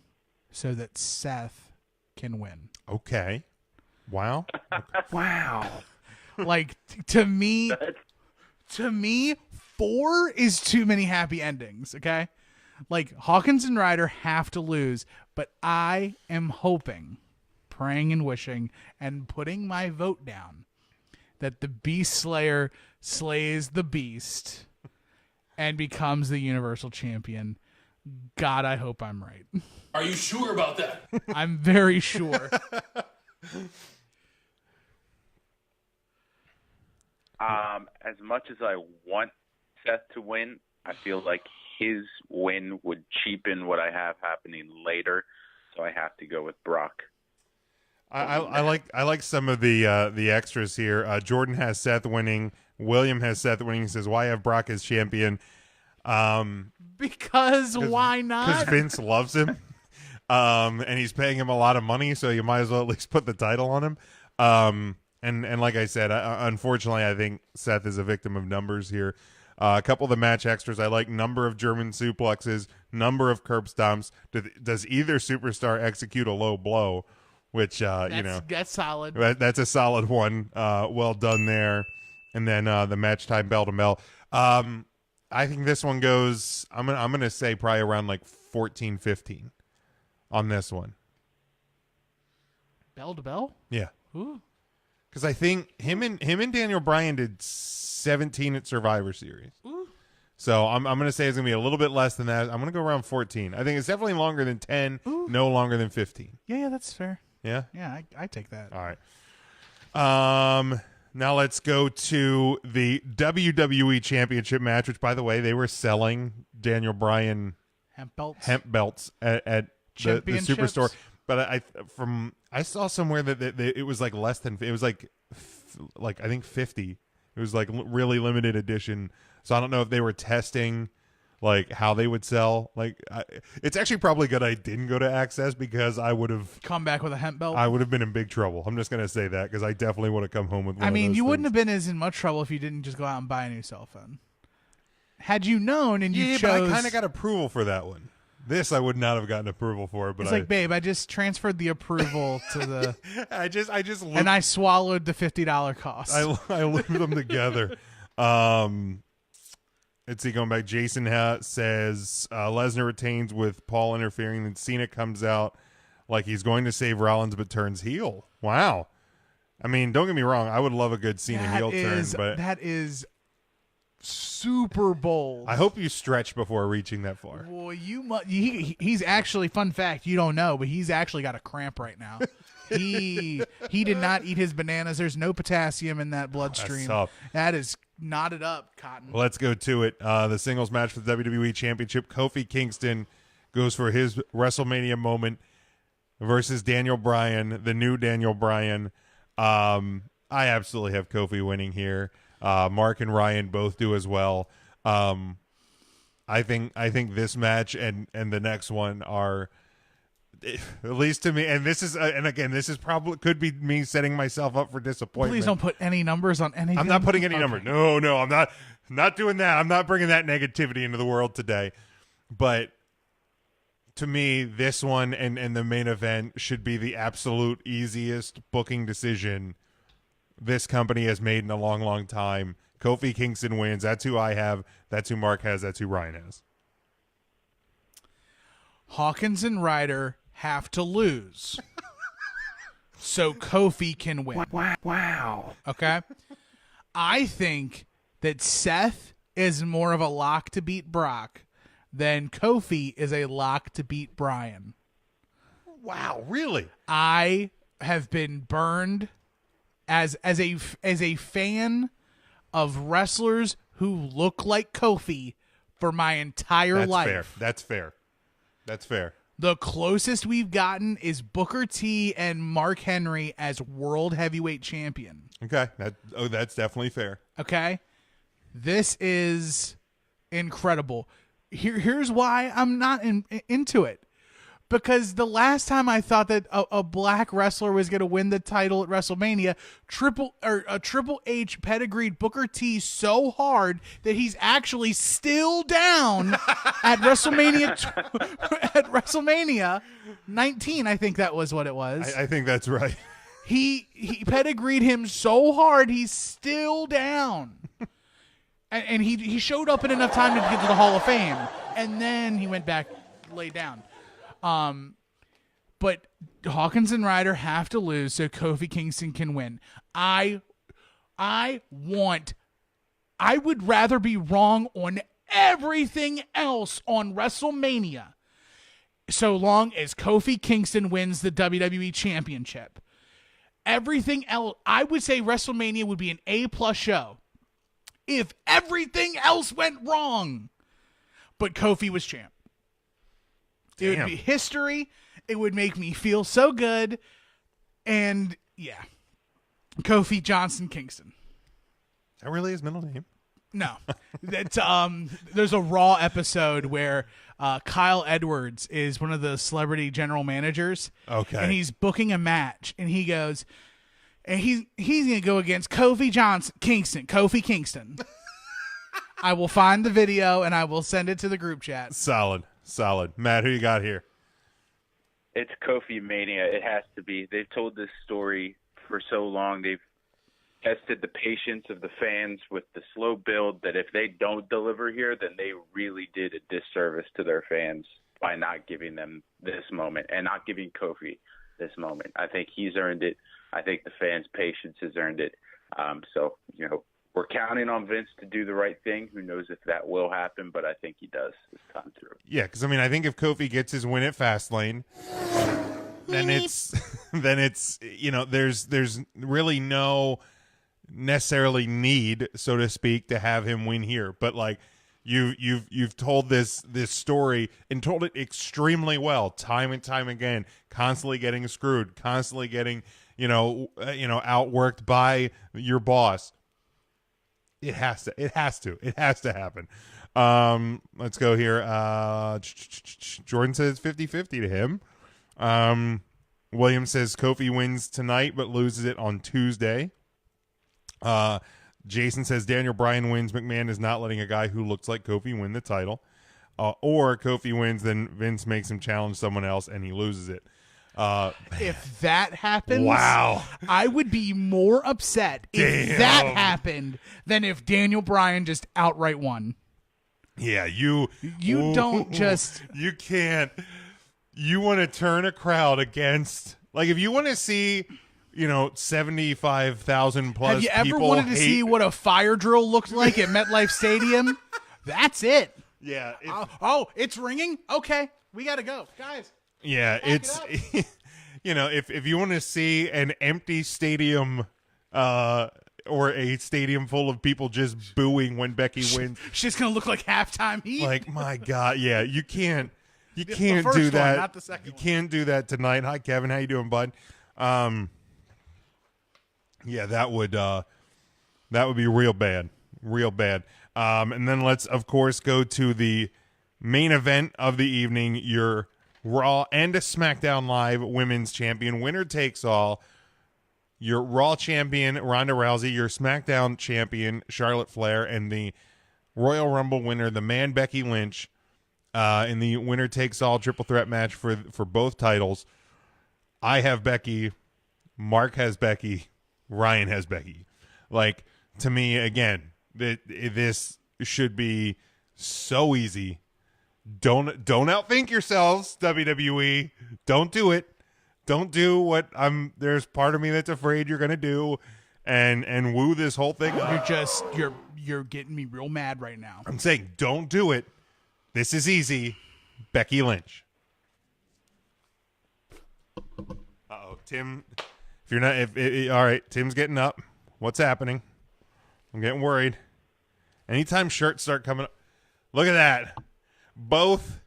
so that Seth can win. Okay. Wow. Wow. Like, to me, 4 is too many happy endings, okay? Like, Hawkins and Ryder have to lose, but I am hoping, praying and wishing, and putting my vote down that the Beast Slayer slays the Beast and becomes the Universal Champion. God, I hope I'm right. Are you sure about that? I'm very sure. As much as I want Seth to win, I feel like his win would cheapen what I have happening later, so I have to go with Brock. I like some of the extras here. Jordan has Seth winning. William has Seth winning. He says, "Why have Brock as champion?" Because why not? Because Vince loves him, and he's paying him a lot of money, so you might as well at least put the title on him. And like I said, unfortunately, I think Seth is a victim of numbers here. A couple of the match extras I like: number of German suplexes, number of curb stomps. Does either superstar execute a low blow? Which that's solid. That's a solid one. Well done there. And then the match time bell to bell. I think this one goes. I'm gonna say probably around like 14-15 on this one. Bell to bell. Yeah. Ooh. Because I think him and Daniel Bryan did 17 at Survivor Series. Ooh. So I'm going to say it's going to be a little bit less than that. I'm going to go around 14. I think it's definitely longer than 10, Ooh. no longer than 15. Yeah, that's fair. Yeah? Yeah, I take that. All right. Now let's go to the WWE Championship match, which, by the way, they were selling Daniel Bryan Hemp belts. at the Championships. Superstore. But I saw somewhere that it was like less than, it was like I think 50. It was like really limited edition. So I don't know if they were testing like how they would sell. Like it's actually probably good I didn't go to Access, because I would have Come back with a hemp belt. I would have been in big trouble. I'm just gonna say that, because I definitely would have come home with one of those you wouldn't things. have been as in much trouble if you didn't just go out and buy a new cell phone. Had you known and you Yeah, chose, but I kind of got approval for that one. This I would not have gotten approval for, but it's like, babe, I just transferred the approval to the, I just looped, and I swallowed the $50 cost. I looped them together. Let's see, going back, Jason says Lesnar retains with Paul interfering, then Cena comes out like he's going to save Rollins but turns heel. Wow. I mean, don't get me wrong, I would love a good Cena heel turn, but that is super bold. I hope you stretch before reaching that far. Well, he's actually, fun fact, you don't know, but he's actually got a cramp right now. He did not eat his bananas. There's no potassium in that bloodstream. tough. That is knotted up, Cotton. Let's go to it. The singles match for the WWE Championship. Kofi Kingston goes for his WrestleMania moment versus Daniel Bryan, the new Daniel Bryan. I absolutely have Kofi winning here. Mark and Ryan both do as well. I think this match and the next one are, at least to me, and this is and again, this is probably could be me setting myself up for disappointment. Please don't put any numbers on anything. I'm not putting any numbers. No, I'm not doing that. I'm not bringing that negativity into the world today. But to me, this one and the main event should be the absolute easiest booking decision this company has made in a long, long time. Kofi Kingston wins. That's who I have. That's who Mark has. That's who Ryan has. Hawkins and Ryder have to lose so Kofi can win. Wow. Okay? I think that Seth is more of a lock to beat Brock than Kofi is a lock to beat Bryan. Wow, really? I have been burned as a fan of wrestlers who look like Kofi for my entire life. That's fair. That's fair. The closest we've gotten is Booker T and Mark Henry as world heavyweight champion. Okay, that's definitely fair. Okay? This is incredible. Here's why I'm not into it. Because the last time I thought that a black wrestler was going to win the title at WrestleMania, Triple H pedigreed Booker T so hard that he's actually still down at WrestleMania 19. I think that was what it was. I think that's right. He pedigreed him so hard he's still down, and he showed up in enough time to get to the Hall of Fame, and then he went back, laid down. But Hawkins and Ryder have to lose so Kofi Kingston can win. I would rather be wrong on everything else on WrestleMania so long as Kofi Kingston wins the WWE Championship. Everything else, I would say WrestleMania would be an A+ show if everything else went wrong, but Kofi was champ. It would be history. It would make me feel so good. And, yeah. Kofi Johnson Kingston. That really his middle name? No. That's, there's a Raw episode where Kyle Edwards is one of the celebrity general managers. Okay. And he's booking a match. And he goes, and he's going to go against Kofi Kingston. I will find the video and I will send it to the group chat. Solid. Matt, who you got here? It's Kofi Mania. It has to be. They've told this story for so long. They've tested the patience of the fans with the slow build that if they don't deliver here, then they really did a disservice to their fans by not giving them this moment and not giving Kofi this moment. I think he's earned it. I think the fans' patience has earned it. So, we're counting on Vince to do the right thing. Who knows if that will happen, but I think he does this time through. Yeah, because I think if Kofi gets his win at Fastlane, then it's there's really no necessarily need, so to speak, to have him win here. But like you've told this story and told it extremely well, time and time again, constantly getting screwed, constantly getting outworked by your boss. It has to happen. Let's go here. Jordan says 50-50 to him. William says Kofi wins tonight but loses it on Tuesday. Jason says Daniel Bryan wins. McMahon is not letting a guy who looks like Kofi win the title. Or Kofi wins, then Vince makes him challenge someone else and he loses it. If that happens, wow, I would be more upset if that happened than if Daniel Bryan just outright won. Yeah, you don't just... You can't... You want to turn a crowd against... Like, if you want to see, 75,000 plus Have you ever people wanted to see what a fire drill looked like at MetLife Stadium? That's it. Yeah. It's ringing? Okay, we got to go. Guys. Yeah, it's... if you want to see an empty stadium... or a stadium full of people just booing when Becky wins. She's going to look like halftime heat. Like, my God, yeah, you can't the do first that. one, not the second you one. can't do that tonight. Hi, Kevin, how you doing, bud? Yeah, that would be real bad. And then let's, of course, go to the main event of the evening, your Raw and a SmackDown Live Women's Champion. Winner takes all. Your Raw champion, Ronda Rousey, your SmackDown champion, Charlotte Flair, and the Royal Rumble winner, the man Becky Lynch, in the winner-takes-all triple threat match for both titles. I have Becky, Mark has Becky, Ryan has Becky. Like, to me, again, that this should be so easy. Don't outthink yourselves, WWE. Don't do it. Don't do what there's part of me that's afraid you're gonna do and woo this whole thing up. You're getting me real mad right now. I'm saying don't do it. This is easy. Becky Lynch. Uh-oh, Tim. If you're not all right, Tim's getting up. What's happening? I'm getting worried. Anytime shirts start coming up. Look at that. Both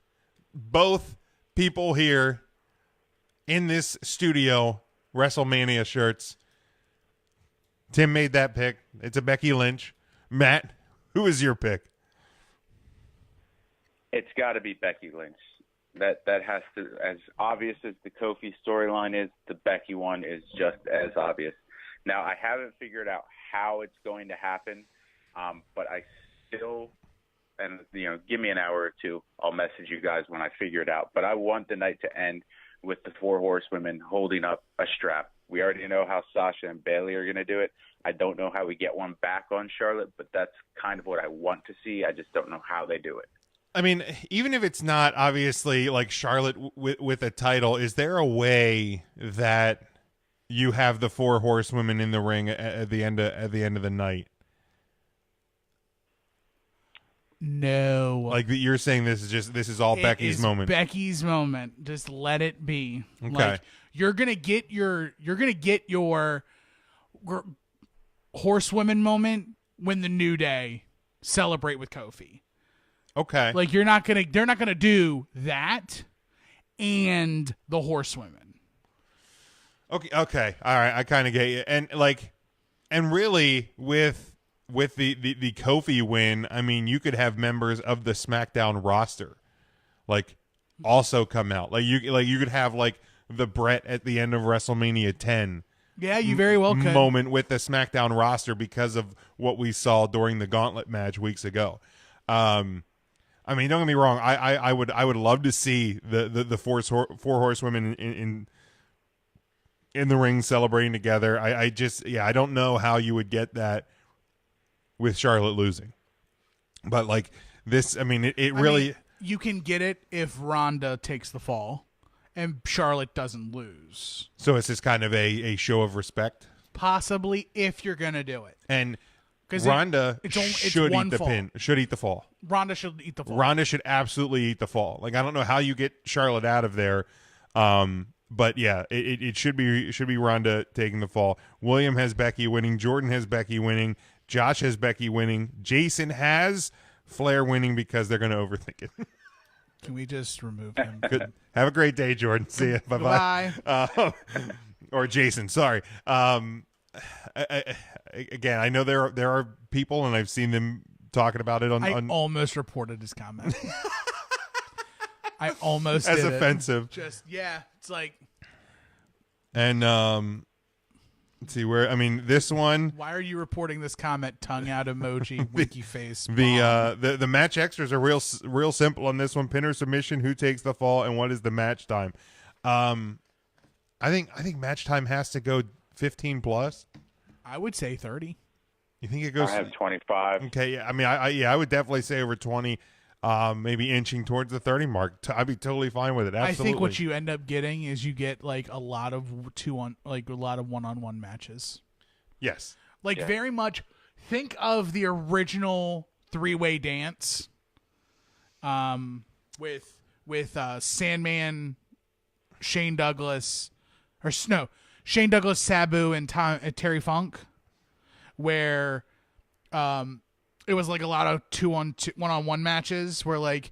people here in this studio, WrestleMania shirts. Tim made that pick. It's a Becky Lynch. Matt, who is your pick? It's got to be Becky Lynch. That has to, as obvious as the Kofi storyline is, the Becky one is just as obvious. Now, I haven't figured out how it's going to happen, but I still, and give me an hour or two. I'll message you guys when I figure it out. But I want the night to end with the 4 horsewomen holding up a strap. We already know how Sasha and Bayley are going to do it. I don't know how we get one back on Charlotte, but that's kind of what I want to see. I just don't know how they do it. I mean, even if it's not obviously like Charlotte with a title, is there a way that you have the 4 horsewomen in the ring at the end of the night? No. Like you're saying, this is all Becky's moment. Becky's moment. Just let it be. Okay. Like, you're gonna get your horsewomen moment when the New Day celebrate with Kofi. Okay. Like they're not gonna do that and the horsewomen. Okay. All right. I kind of get you. And really with the Kofi win, I mean, you could have members of the SmackDown roster like also come out. Like you could have like the Brett at the end of WrestleMania 10. Yeah, you very well could. Moment with the SmackDown roster because of what we saw during the Gauntlet match weeks ago. I mean, don't get me wrong. I would love to see the 4 horsewomen in the ring celebrating together. I don't know how you would get that with Charlotte losing. But like this, I mean, it really. You can get it if Ronda takes the fall and Charlotte doesn't lose. So it's just kind of a show of respect? Possibly, if you're going to do it. And Ronda should eat the pin. Should eat the fall. Ronda should eat the fall. Ronda should absolutely eat the fall. Like, I don't know how you get Charlotte out of there. But yeah, it should be Ronda taking the fall. William has Becky winning. Jordan has Becky winning. Josh has Becky winning. Jason has Flair winning because they're going to overthink it. Can we just remove him? Good. Have a great day, Jordan. See you. Bye-bye. Or Jason. Sorry. Again, I know there are people, and I've seen them talking about it on. I almost reported his comment. I almost as did offensive. It's like. And let's see where. I mean, this one. Why are you reporting this comment? Tongue out emoji, winky face. The match extras are real simple on this one. Pin or submission, who takes the fall, and what is the match time? I think match time has to go 15 plus. I would say 30. You think it goes? I have 25. Okay, yeah. I mean, I would dedefinitely say over 20, maybe inching towards the 30 mark. I'd be totally fine with it. Absolutely. I think what you end up getting is you get like a lot of one-on-one matches. Yes. Very much. Think of the original 3-way dance, with Sandman, Shane Douglas, Shane Douglas, Sabu, and Terry Funk, where it was like a lot of one-on-one matches where like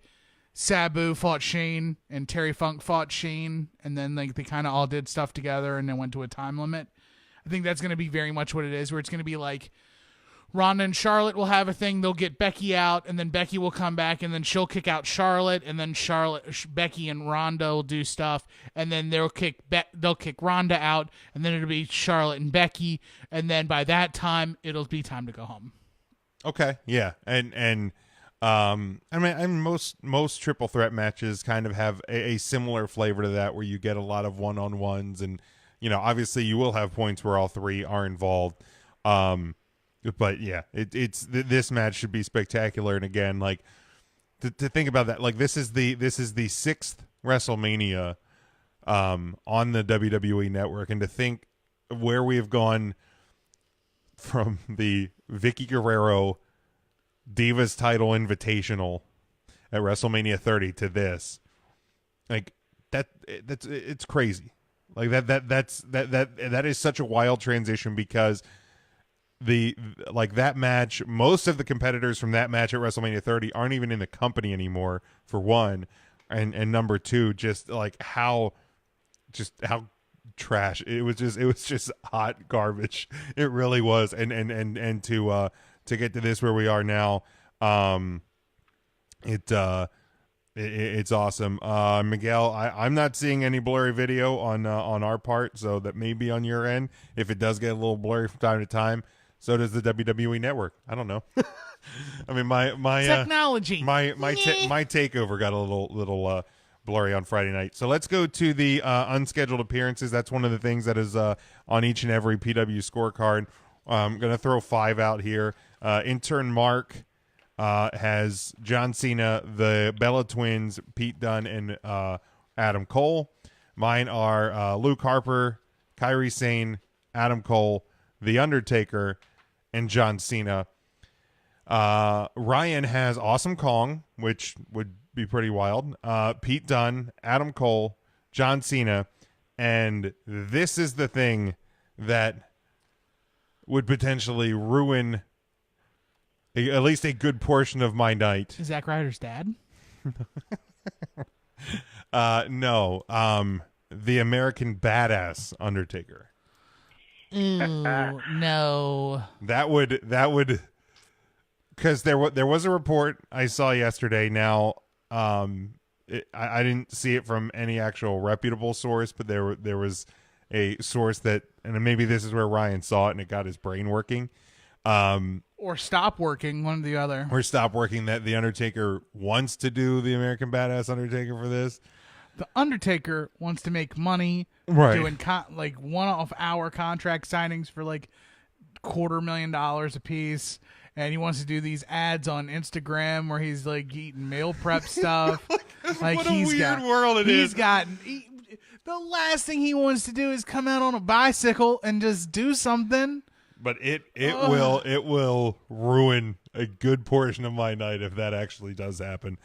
Sabu fought Shane and Terry Funk fought Shane, and then like they kind of all did stuff together and then went to a time limit. I think that's going to be very much what it is, where it's going to be like Ronda and Charlotte will have a thing. They'll get Becky out, and then Becky will come back, and then she'll kick out Charlotte, and then Becky and Ronda will do stuff, and then they'll kick Ronda out, and then it'll be Charlotte and Becky, and then by that time it'll be time to go home. Okay, yeah, and I mean, most triple threat matches kind of have a similar flavor to that, where you get a lot of one-on-ones, and obviously you will have points where all three are involved. But yeah, this match should be spectacular. And again, like to think about that, like this is the sixth WrestleMania on the WWE Network, and to think where we have gone from the Vicky Guerrero Divas title invitational at WrestleMania 30 to this, like it's crazy. Like that is such a wild transition, because that match, most of the competitors from that match at WrestleMania 30 aren't even in the company anymore, for one, and number two, just how trash it was. It was just hot garbage. It really was. And to get to this where we are now, it's awesome. Miguel, I'm not seeing any blurry video on our part, so that may be on your end. If it does get a little blurry from time to time, so does the WWE Network. I don't know. I mean, my technology, my takeover got a little blurry on Friday night. So let's go to the unscheduled appearances. That's one of the things that is on each and every PW scorecard. I'm gonna throw 5 out here. Intern Mark has John Cena, the Bella Twins, Pete Dunne, and Adam Cole. Mine are Luke Harper, Kairi Sane, Adam Cole, The Undertaker, and John Cena. Ryan has Awesome Kong, which would be pretty wild. Pete Dunne, Adam Cole, John Cena, and this is the thing that would potentially ruin at least a good portion of my night. Is Zack Ryder's dad? No. The American Badass Undertaker. Ooh, no. That would, because there was a report I saw yesterday. Now, I didn't see it from any actual reputable source, but there was a source that, and maybe this is where Ryan saw it and it got his brain working. Or stop working, one or the other. Or stop working, that the Undertaker wants to do the American Badass Undertaker for this. The Undertaker wants to make money, right, doing one-off-hour contract signings for $250,000 a piece, and he wants to do these ads on Instagram where he's eating meal prep stuff. What a weird world it is. The last thing he wants to do is come out on a bicycle and just do something. But it will ruin a good portion of my night if that actually does happen.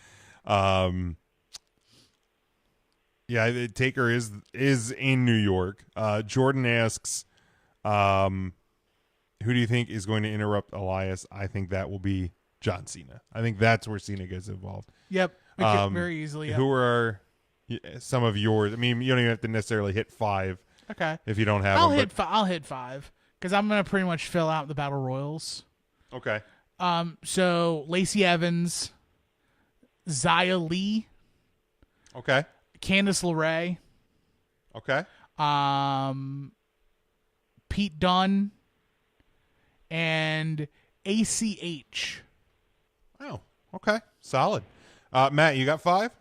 Yeah, the Taker is in New York. Jordan asks, who do you think is going to interrupt Elias? I think that will be John Cena. I think that's where Cena gets involved. Yep, very easily. Yep. Who are some of yours? I mean, you don't even have to necessarily hit 5. Okay. If you don't have I'll them. I'll hit 5 because I'm gonna pretty much fill out the battle royals. Okay. So Lacey Evans, Xia Li. Okay. Candice LeRae. Okay. Pete Dunne and ACH. Oh, okay. Solid. Matt, you got 5?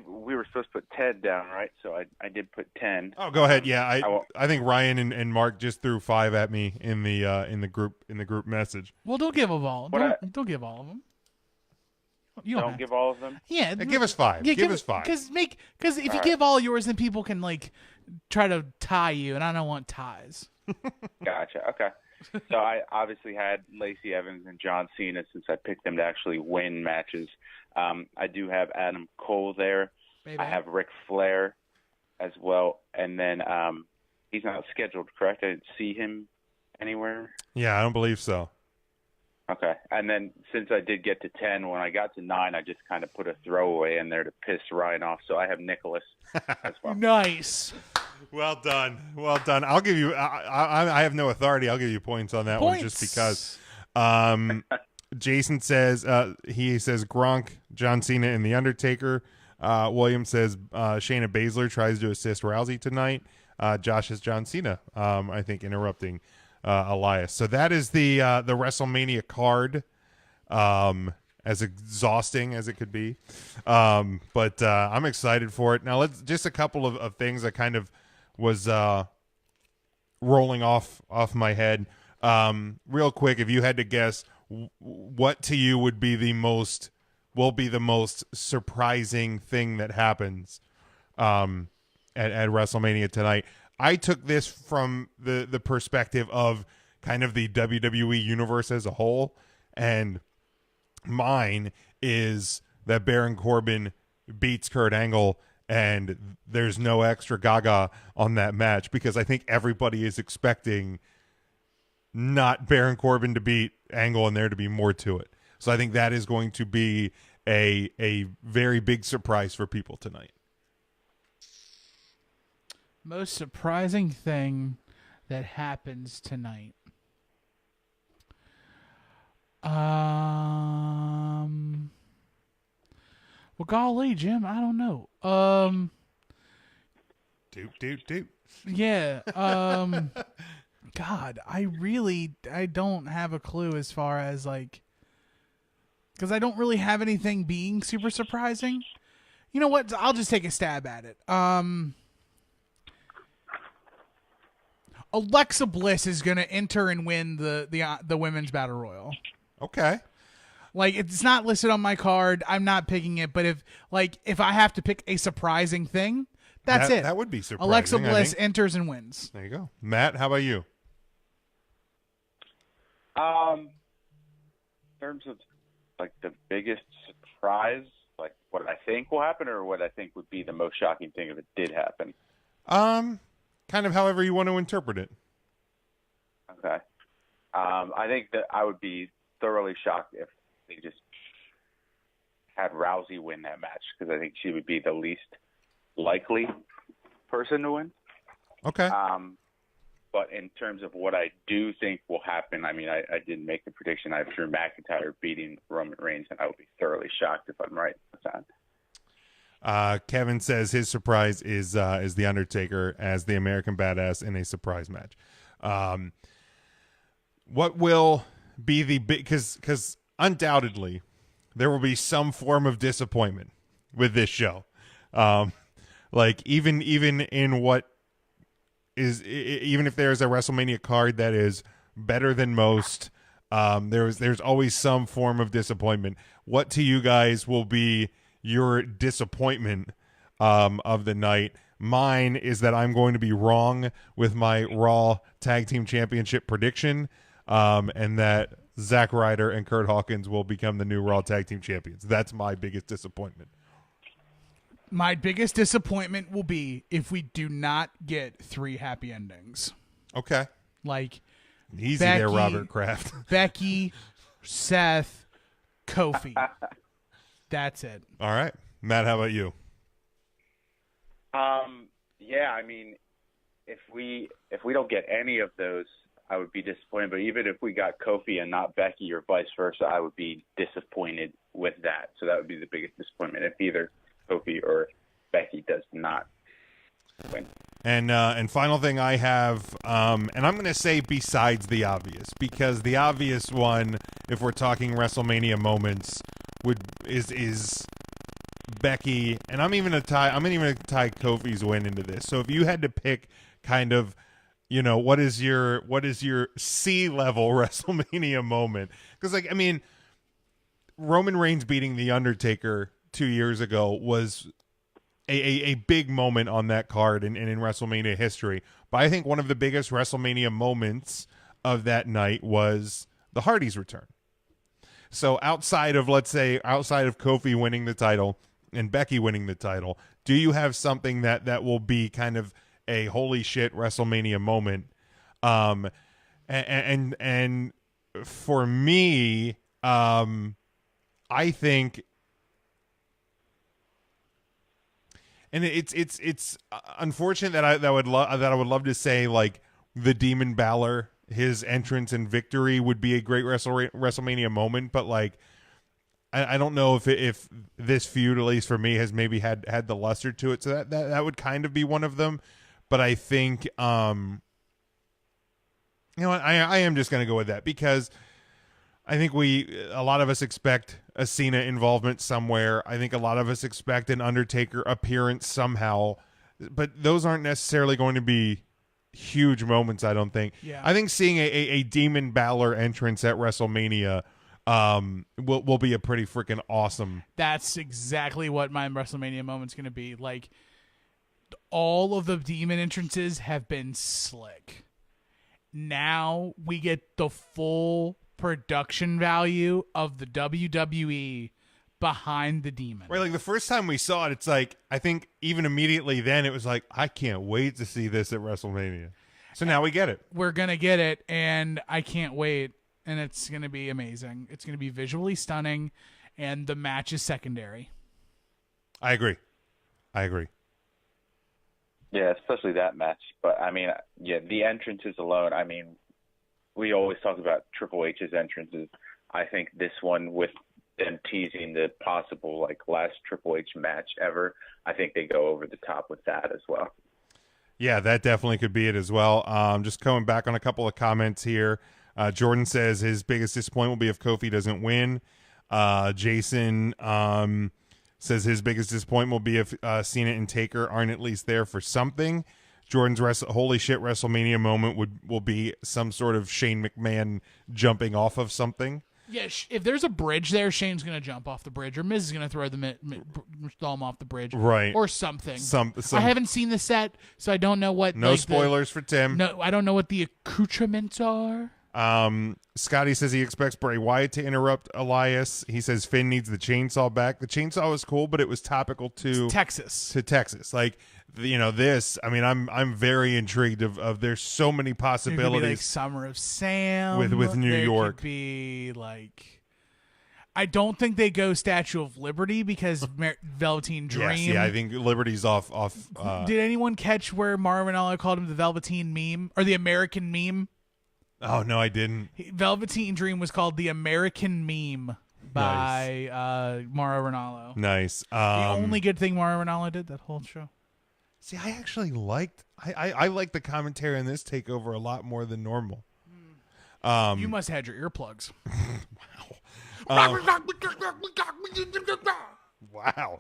We were supposed to put Ted down, right? So I did put 10. Oh, go ahead. Yeah, I think Ryan and Mark just threw 5 at me in the group message. Well, don't give them all. Don't give all of them. You don't give all of them? Yeah. Give us 5. Yeah, give us 5. Because if you give all yours, then people can try to tie you, and I don't want ties. Gotcha. Okay. So I obviously had Lacey Evans and John Cena since I picked them to actually win matches. I do have Adam Cole there. Maybe. I have Ric Flair as well. And then he's not scheduled, correct? I didn't see him anywhere. Yeah, I don't believe so. Okay. And then since I did get to 10, when I got to 9, I just kind of put a throwaway in there to piss Ryan off. So I have Nicholas as well. Nice. Well done. I'll give you. I have no authority. I'll give you points on that one just because. Jason says he says Gronk, John Cena, and The Undertaker. William says Shayna Baszler tries to assist Rousey tonight. Josh is John Cena. I think interrupting Elias. So that is the WrestleMania card. As exhausting as it could be, but I'm excited for it. Now let's just a couple of things that kind of was rolling off my head. Real quick, if you had to guess, what to you will be the most surprising thing that happens at WrestleMania tonight? I took this from the perspective of kind of the WWE universe as a whole, and mine is that Baron Corbin beats Kurt Angle and there's no extra gaga on that match, because I think everybody is expecting not Baron Corbin to beat Angle and there to be more to it. So I think that is going to be a very big surprise for people tonight. Most surprising thing that happens tonight. Well, golly, Jim, I don't know. Doop. Yeah. God, I don't have a clue as far as like, because I don't really have anything being super surprising. You know what? I'll just take a stab at it. Alexa Bliss is going to enter and win the women's battle royal. Okay. Like, it's not listed on my card. I'm not picking it. But if I have to pick a surprising thing, that's it. That would be surprising. Alexa Bliss enters and wins. There you go. Matt, how about you? In terms of like the biggest surprise, like what I think will happen, or what I think would be the most shocking thing if it did happen. Kind of however you want to interpret it. Okay. I think that I would be thoroughly shocked if they just had Rousey win that match, because I think she would be the least likely person to win. Okay. But in terms of what I do think will happen, I mean, I didn't make the prediction. I have Drew McIntyre beating Roman Reigns, and I would be thoroughly shocked if I'm right with that. Kevin says his surprise is The Undertaker as the American Badass in a surprise match. What will be the big, because undoubtedly there will be some form of disappointment with this show. Like even in what is, even if there's a WrestleMania card that is better than most, there's always some form of disappointment. What to you guys will be your disappointment of the night? Mine is that I'm going to be wrong with my Raw Tag Team Championship prediction, and that Zack Ryder and Kurt Hawkins will become the new Raw Tag Team Champions. That's my biggest disappointment. My biggest disappointment will be if we do not get 3 happy endings. Okay. Like, easy Becky, there, Robert Kraft. Becky, Seth, Kofi. That's it. All right. Matt, how about you? Yeah, I mean, if we don't get any of those, I would be disappointed. But even if we got Kofi and not Becky, or vice versa, I would be disappointed with that. So that would be the biggest disappointment if either Kofi or Becky does not win. And final thing I have, and I'm going to say besides the obvious, because the obvious one, if we're talking WrestleMania moments, is Becky, and I'm even going to tie Kofi's win into this. So if you had to pick kind of, you know, what is your C level WrestleMania moment? Because, like, I mean, Roman Reigns beating The Undertaker 2 years ago was a big moment on that card and in WrestleMania history. But I think one of the biggest WrestleMania moments of that night was the Hardys' return. So outside of Kofi winning the title and Becky winning the title, do you have something that will be kind of a holy shit WrestleMania moment? And for me, I think, and it's unfortunate that I would love to say like the Demon Balor, his entrance and victory would be a great WrestleMania moment, but like I don't know if this feud, at least for me, has maybe had the luster to it. So that would kind of be one of them. But I think you know what, I am just going to go with that, because I think a lot of us expect a Cena involvement somewhere. I think a lot of us expect an Undertaker appearance somehow, but those aren't necessarily going to be huge moments, I don't think. Yeah. I think seeing a Demon Balor entrance at WrestleMania will be a pretty freaking awesome. That's exactly what my WrestleMania moment's going to be. Like, all of the demon entrances have been slick. Now we get the full production value of the WWE behind the demon. Right, like the first time we saw it, it's like, I think even immediately then it was like, I can't wait to see this at WrestleMania. So now we get it. We're going to get it, and I can't wait, and it's going to be amazing. It's going to be visually stunning, and the match is secondary. I agree. Yeah, especially that match. But, I mean, yeah, the entrances alone, I mean, we always talk about Triple H's entrances. I think this one, with them teasing the possible, like, last Triple H match ever, I think they go over the top with that as well. Yeah, that definitely could be it as well. Just coming back on a couple of comments here. Jordan says his biggest disappointment will be if Kofi doesn't win. Jason says his biggest disappointment will be if Cena and Taker aren't at least there for something. Jordan's holy shit WrestleMania moment will be some sort of Shane McMahon jumping off of something. Yeah, if there's a bridge there, Shane's going to jump off the bridge, or Miz is going to throw him off the bridge. Right. Or something. Some I haven't seen the set, so I don't know what... No spoilers for Tim. No, I don't know what the accoutrements are. Scotty says he expects Bray Wyatt to interrupt Elias. He says Finn needs the chainsaw back. The chainsaw was cool, but it was topical to Texas. Like, this, I mean, I'm very intrigued of there's so many possibilities. It could be like Summer of Sam with New York. Could be like, I don't think they go Statue of Liberty because Velveteen Dream. Yes, yeah, I think Liberty's off. Did anyone catch where Mauro Ranallo called him the Velveteen meme or the American meme? Oh no, I didn't. Velveteen Dream was called the American meme by Mauro Ranallo. Nice. The only good thing Mauro Ranallo did that whole show. See, I actually liked I like the commentary on this takeover a lot more than normal. You must have had your earplugs. Wow.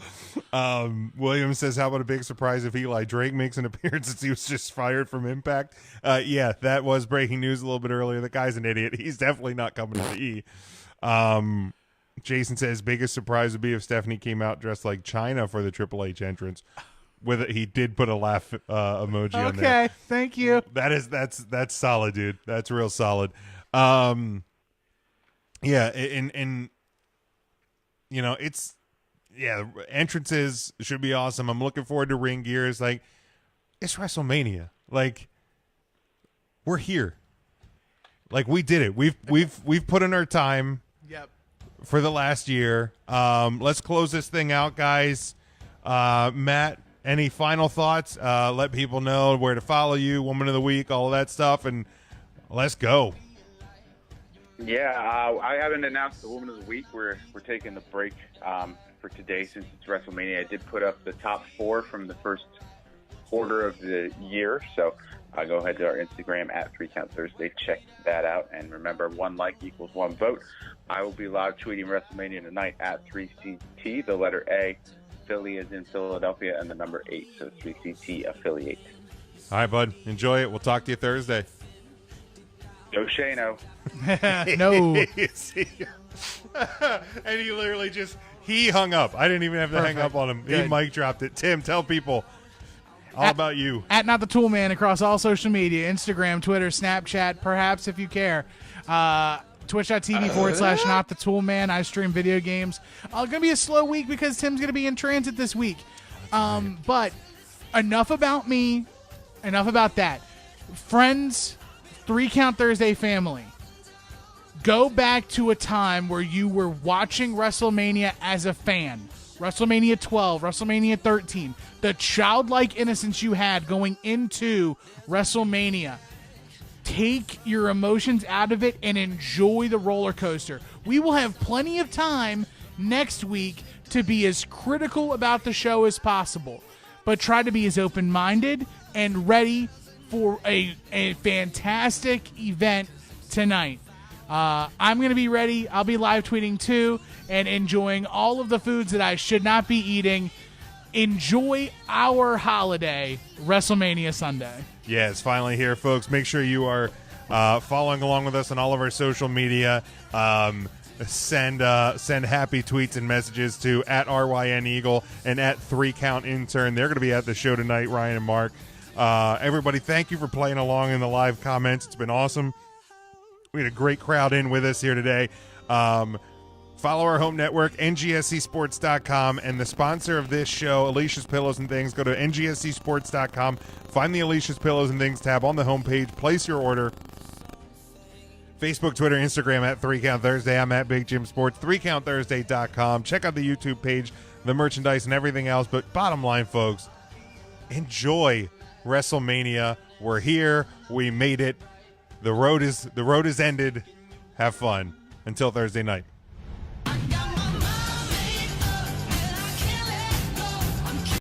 William says, how about a big surprise if Eli Drake makes an appearance since he was just fired from Impact? Yeah, that was breaking news a little bit earlier. The guy's an idiot. He's definitely not coming to the E. Jason says, biggest surprise would be if Stephanie came out dressed like China for the Triple H entrance. With it, he did put a laugh emoji on there. Okay, thank you. That's solid, dude. That's real solid. Yeah, and it's entrances should be awesome. I'm looking forward to ring gears. Like, it's WrestleMania. Like, we're here. Like, we did it. We've put in our time. Yep. For the last year. Let's close this thing out, guys. Matt, any final thoughts? Let people know where to follow you, Woman of the Week, all of that stuff, and let's go. Yeah, I haven't announced the Woman of the Week. We're taking the break for today since it's WrestleMania. I did put up the top 4 from the first quarter of the year, so go ahead to our Instagram at 3CountThursday. Check that out, and remember, 1 like equals 1 vote. I will be live tweeting WrestleMania tonight at 3CT, the letter A. Philly is in Philadelphia, and the number 8, so 3CT affiliate. All right, bud. Enjoy it. We'll talk to you Thursday. No Shano. No. And he literally he hung up. I didn't even have to hang up on him. Good. He mic dropped it. Tim, tell people all about you. At Not the Tool Man across all social media, Instagram, Twitter, Snapchat, perhaps if you care. Twitch.tv/Not the Tool Man. I stream video games. Going to be a slow week because Tim's going to be in transit this week. But enough about me. Enough about that. Friends, 3 Count Thursday family. Go back to a time where you were watching WrestleMania as a fan. WrestleMania 12, WrestleMania 13. The childlike innocence you had going into WrestleMania. Take your emotions out of it and enjoy the roller coaster. We will have plenty of time next week to be as critical about the show as possible, but try to be as open-minded and ready for a fantastic event tonight. I'm going to be ready. I'll be live tweeting too and enjoying all of the foods that I should not be eating. enjoy our holiday, WrestleMania Sunday. Yeah, it's finally here, folks. Make sure you are following along with us on all of our social media. Send happy tweets and messages to @RYNEagle and @3CountIntern. They're going to be at the show tonight, Ryan and Mark. Everybody, thank you for playing along in the live comments. It's been awesome. We had a great crowd in with us here today. Follow our home network, ngscsports.com, and the sponsor of this show, Alicia's Pillows and Things. Go to ngscsports.com, find the Alicia's Pillows and Things tab on the homepage, place your order. Facebook, Twitter, Instagram at 3Count Thursday. I'm at Big Jim Sports, 3countthursday.com. Check out the YouTube page, the merchandise, and everything else. But bottom line, folks, enjoy WrestleMania. We're here. We made it. The road is ended. Have fun. Until Thursday night.